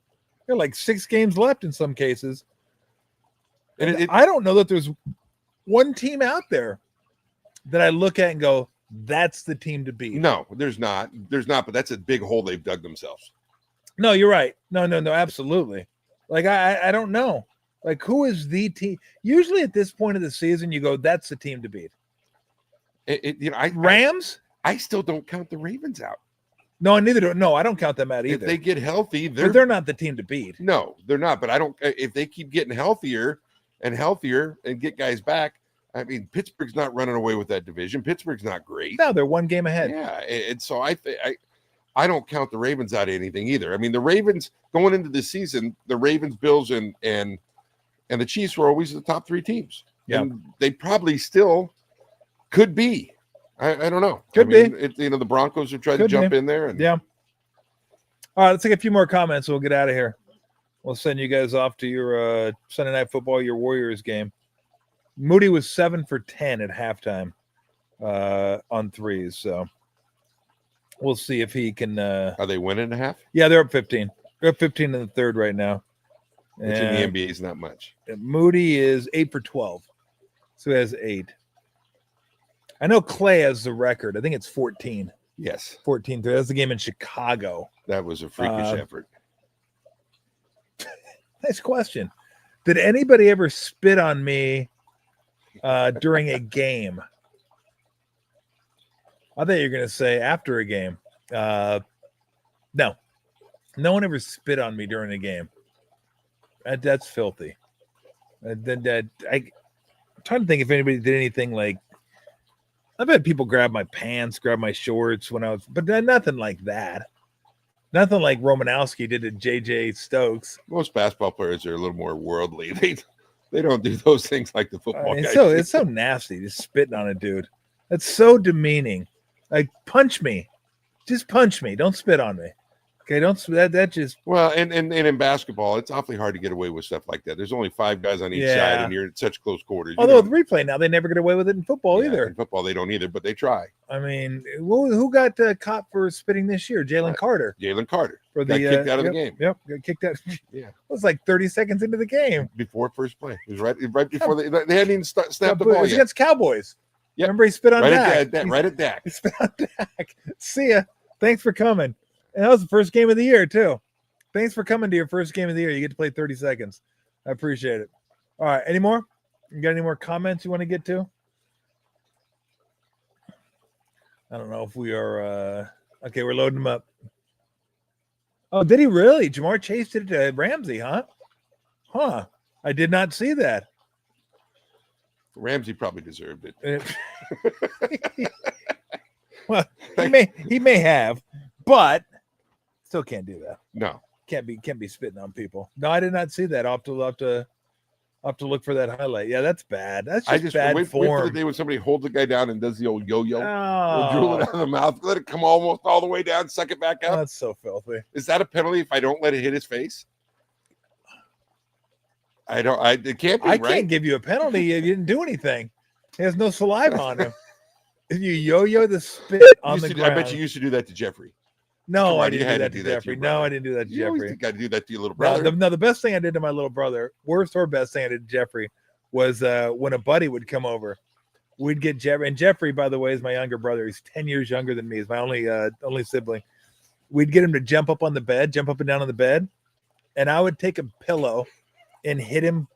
There are like 6 games left in some cases. And I don't know that there's one team out there that I look at and go, that's the team to beat. No, there's not. But that's a big hole they've dug themselves. No, you're right. No, absolutely. Like, I don't know. Like, who is the team? Usually at this point of the season, you go, that's the team to beat. Rams? I still don't count the Ravens out. No, neither do. No, I don't count them out either. If they get healthy, they're not the team to beat. No, they're not. But I don't. If they keep getting healthier and get guys back, I mean, Pittsburgh's not running away with that division. Pittsburgh's not great. No, they're 1 game ahead. Yeah, and so I don't count the Ravens out of anything either. I mean, the Ravens going into the season, the Ravens, Bills, and the Chiefs were always the top 3 teams. Yeah, and they probably still could be. I don't know. Could be. The Broncos have tried to jump in there. Yeah. All right, let's take a few more comments. We'll get out of here. We'll send you guys off to your Sunday Night Football, your Warriors game. Moody was 7 for 10 at halftime on threes. So we'll see if he can. Are they winning a half? Yeah, they're up 15. They're up 15 in the third right now. Which in the NBA is not much. Moody is 8 for 12. So he has 8. I know Clay has the record. I think it's 14. Yes. 14. That's the game in Chicago. That was a freakish effort. Nice question. Did anybody ever spit on me during a game? I thought you were going to say after a game. No. No one ever spit on me during a game. That's filthy. I'm trying to think if anybody did anything like. I've had people grab my pants, grab my shorts when I was, but nothing like that. Nothing like Romanowski did to J.J. Stokes. Most basketball players are a little more worldly. They don't do those things like the football guys. It's so nasty, just spitting on a dude. That's so demeaning. Like, punch me. Just punch me. Don't spit on me. Okay, don't that just well, and in basketball, it's awfully hard to get away with stuff like that. There's only 5 guys on each side, and you're in such close quarters. Although with replay now, they never get away with it in football either. In football, they don't either, but they try. I mean, who got caught for spitting this year? Jalen Carter. Jalen Carter for got kicked out of the game. Yep, got kicked out. Yeah, it was like 30 seconds into the game before first play. It was right before they hadn't even snapped the ball yet. Against Cowboys. Yep. Remember he spit on Dak. Right at Dak. He spit on Dak. See ya. Thanks for coming. And that was the first game of the year, too. Thanks for coming to your first game of the year. You get to play 30 seconds. I appreciate it. All right. Any more? You got any more comments you want to get to? I don't know if we are. Okay, we're loading them up. Oh, did he really? Jamar Chase did it to Ramsey, huh? Huh. I did not see that. Ramsey probably deserved it. Well, he may have, but still can't do that. No. Can't be spitting on people. No, I did not see that. I'll have to look for that highlight. Yeah, that's bad. That's just bad wait form. Wait for the day when somebody holds the guy down and does the old yo-yo. Drool it out of the mouth. Let it come almost all the way down. Suck it back up. That's so filthy. Is that a penalty if I don't let it hit his face? It can't be, I can't give you a penalty if you didn't do anything. He has no saliva on him. If you yo-yo the spit on the ground. I bet you used to do that to Jeffrey. No, I didn't do that to Jeffrey. No, I didn't do that to Jeffrey. You got to do that to your little brother. No, the best thing I did to my little brother, worst or best thing I did to Jeffrey, was when a buddy would come over. We'd get Jeffrey, and Jeffrey, by the way, is my younger brother. He's 10 years younger than me. He's my only sibling. We'd get him to jump up on the bed, jump up and down on the bed, and I would take a pillow and hit him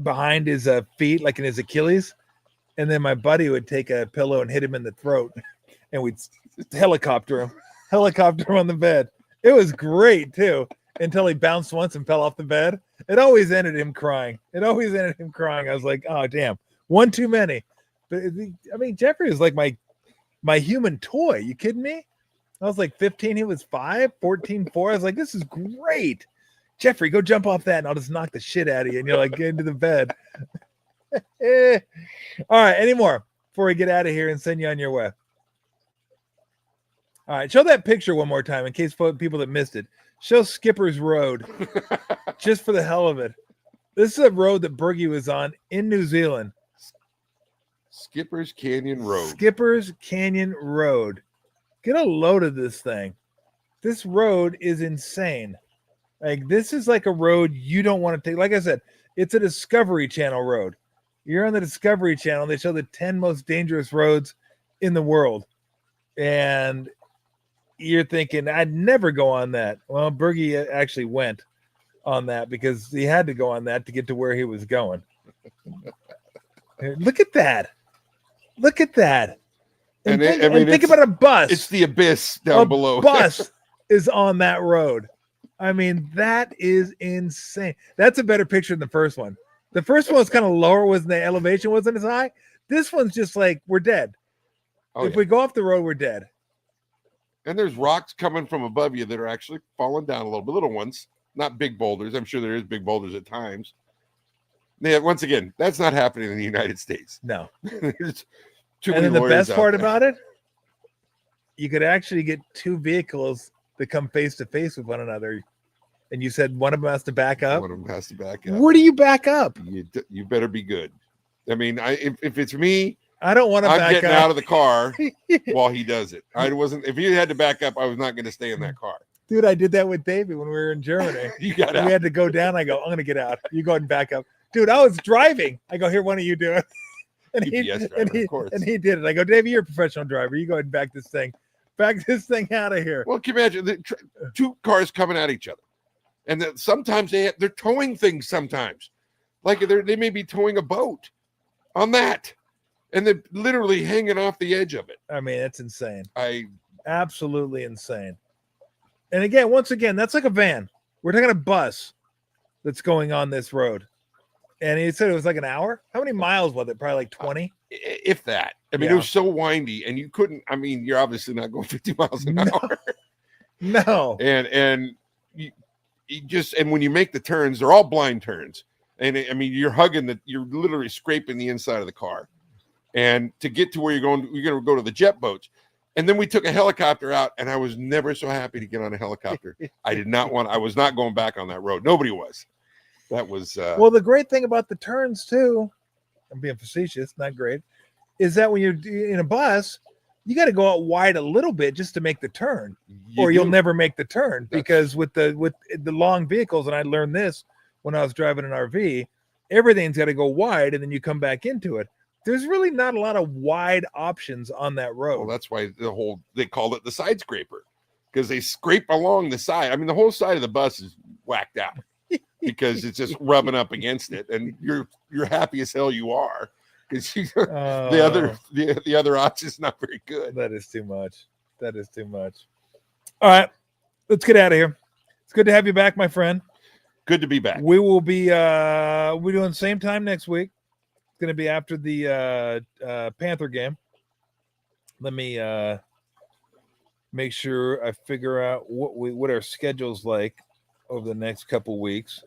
behind his feet, like in his Achilles, and then my buddy would take a pillow and hit him in the throat, and we'd helicopter him on the bed. It was great too, until he bounced once and fell off the bed. It always ended him crying. I was like, oh damn, one too many. But I mean, Jeffrey is like my human toy. You kidding me? I was like 15, he was 5, 14, 4. I was like, this is great. Jeffrey, go jump off that and I'll just knock the shit out of you. And you're like, get into the bed. All right, any more before we get out of here and send you on your way? All right, show that picture one more time in case for people that missed it. Show Skipper's Road, just for the hell of it. This is a road that Bergie was on in New Zealand. Skipper's Canyon Road. Skipper's Canyon Road. Get a load of this thing. This road is insane. Like, this is like a road you don't want to take. Like I said, it's a Discovery Channel road. You're on the Discovery Channel. They show the 10 most dangerous roads in the world. And you're thinking, I'd never go on that. Well, Bergie actually went on that because he had to go on that to get to where he was going. Look at that. Look at that. And think about a bus. It's the abyss down below. A bus is on that road. I mean, that is insane. That's a better picture than the first one. The first one was kind of lower, wasn't the elevation wasn't as high. This one's just like, we're dead. If we go off the road, we're dead. And there's rocks coming from above you that are actually falling down a little bit. Little ones, not big boulders. I'm sure there is big boulders at times. Yeah, once again, that's not happening in the United States. No. There's too and many then the best part there. about it, you could actually get two vehicles that come face to face with one another. And you said one of them has to back up? One of them has to back up. Where do you back up? You better be good. I mean, if it's me, I don't want to back up. I'm getting out of the car while he does it. If he had to back up, I was not going to stay in that car. Dude, I did that with David when we were in Germany. You got out. We had to go down. I go, I'm going to get out. You go ahead and back up. Dude, I was driving. I go, here, why don't you do it? And he did it. I go, David, you're a professional driver. You go ahead and back this thing out of here. Well, can you imagine two cars coming at each other? And then sometimes they're towing things sometimes. Like they may be towing a boat on that. And they're literally hanging off the edge of it. I mean, it's insane. Absolutely Absolutely insane. And again, once again, that's like a van. We're talking a bus that's going on this road. And he said it was like an hour. How many miles was it? Probably like 20. If that. I mean, Yeah. it was so windy, and you couldn't. I mean, you're obviously not going 50 miles an hour. No. And you just, and when you make the turns, they're all blind turns. And I mean, you're literally scraping the inside of the car. And to get to where you're going to go to the jet boats. And then we took a helicopter out, and I was never so happy to get on a helicopter. I was not going back on that road. Nobody was. That was well, the great thing about the turns too, I'm being facetious, not great, is that when you're in a bus, you got to go out wide a little bit just to make the turn, you'll never make the turn. Because with the long vehicles, and I learned this when I was driving an RV, everything's got to go wide, and then you come back into it. There's really not a lot of wide options on that road. Well, that's why they called it the side scraper, because they scrape along the side. I mean, the whole side of the bus is whacked out because it's just rubbing up against it, and you're happy as hell you are, because the other option is not very good. That is too much. That is too much. All right, let's get out of here. It's good to have you back, my friend. Good to be back. We will be we're doing the same time next week. Going to be after the Panther game. Let me make sure I figure out what our schedule's like over the next couple weeks.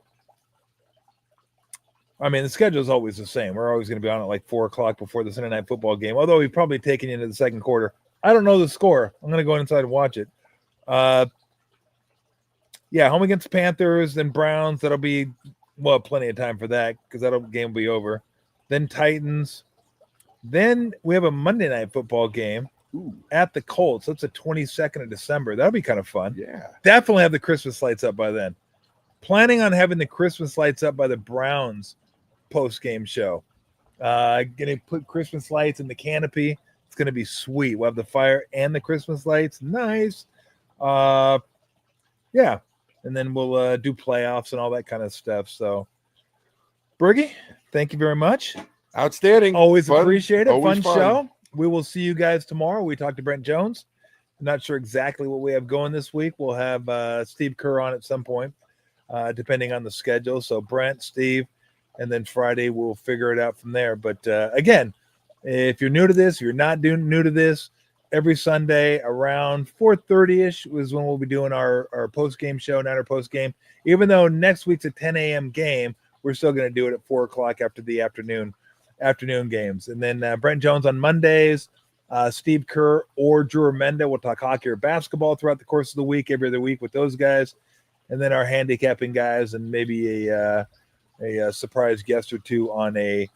I mean, the schedule is always the same. We're always going to be on at like 4:00 before the Sunday night football game, although we've probably taken you into the second quarter. I don't know the score. I'm going to go inside and watch it. Yeah, home against Panthers, then Browns. That'll be, well, plenty of time for that because that game will be over. Then Titans. Then we have a Monday night football game at the Colts. That's the 22nd of December. That'll be kind of fun. Yeah. Definitely have the Christmas lights up by then. Planning on having the Christmas lights up by the Browns post-game show. Going to put Christmas lights in the canopy. It's going to be sweet. We'll have the fire and the Christmas lights. Nice. Yeah. And then we'll do playoffs and all that kind of stuff. So, Bergie, thank you very much. Outstanding. Always fun. Appreciate it. Always Fun show. We will see you guys tomorrow. We talked to Brent Jones. I'm not sure exactly what we have going this week. We'll have Steve Kerr on at some point, depending on the schedule. So Brent, Steve, and then Friday we'll figure it out from there. But again, if you're new to this, you're not new to this, every Sunday around 4:30-ish is when we'll be doing our post-game show, Niner post-game. Even though next week's a 10 a.m. game, we're still going to do it at 4:00 after the afternoon games. And then Brent Jones on Mondays, Steve Kerr or Drew Menda will talk hockey or basketball throughout the course of the week, every other week with those guys. And then our handicapping guys and maybe a surprise guest or two on a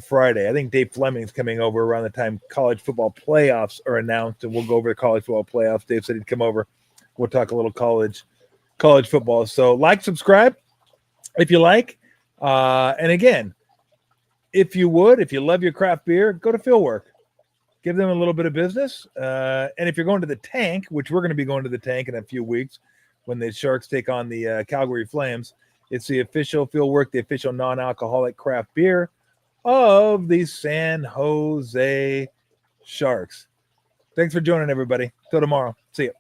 Friday. I think Dave Fleming's coming over around the time college football playoffs are announced, and we'll go over the college football playoffs. Dave said he'd come over. We'll talk a little college football. So like, subscribe if you like. And again, if you love your craft beer, go to Fieldwork. Give them a little bit of business. And if you're going to the Tank, which we're going to be going to the Tank in a few weeks when the Sharks take on the Calgary Flames, it's the official Fieldwork, the official non-alcoholic craft beer of the San Jose Sharks. Thanks for joining, everybody. Till tomorrow. See you.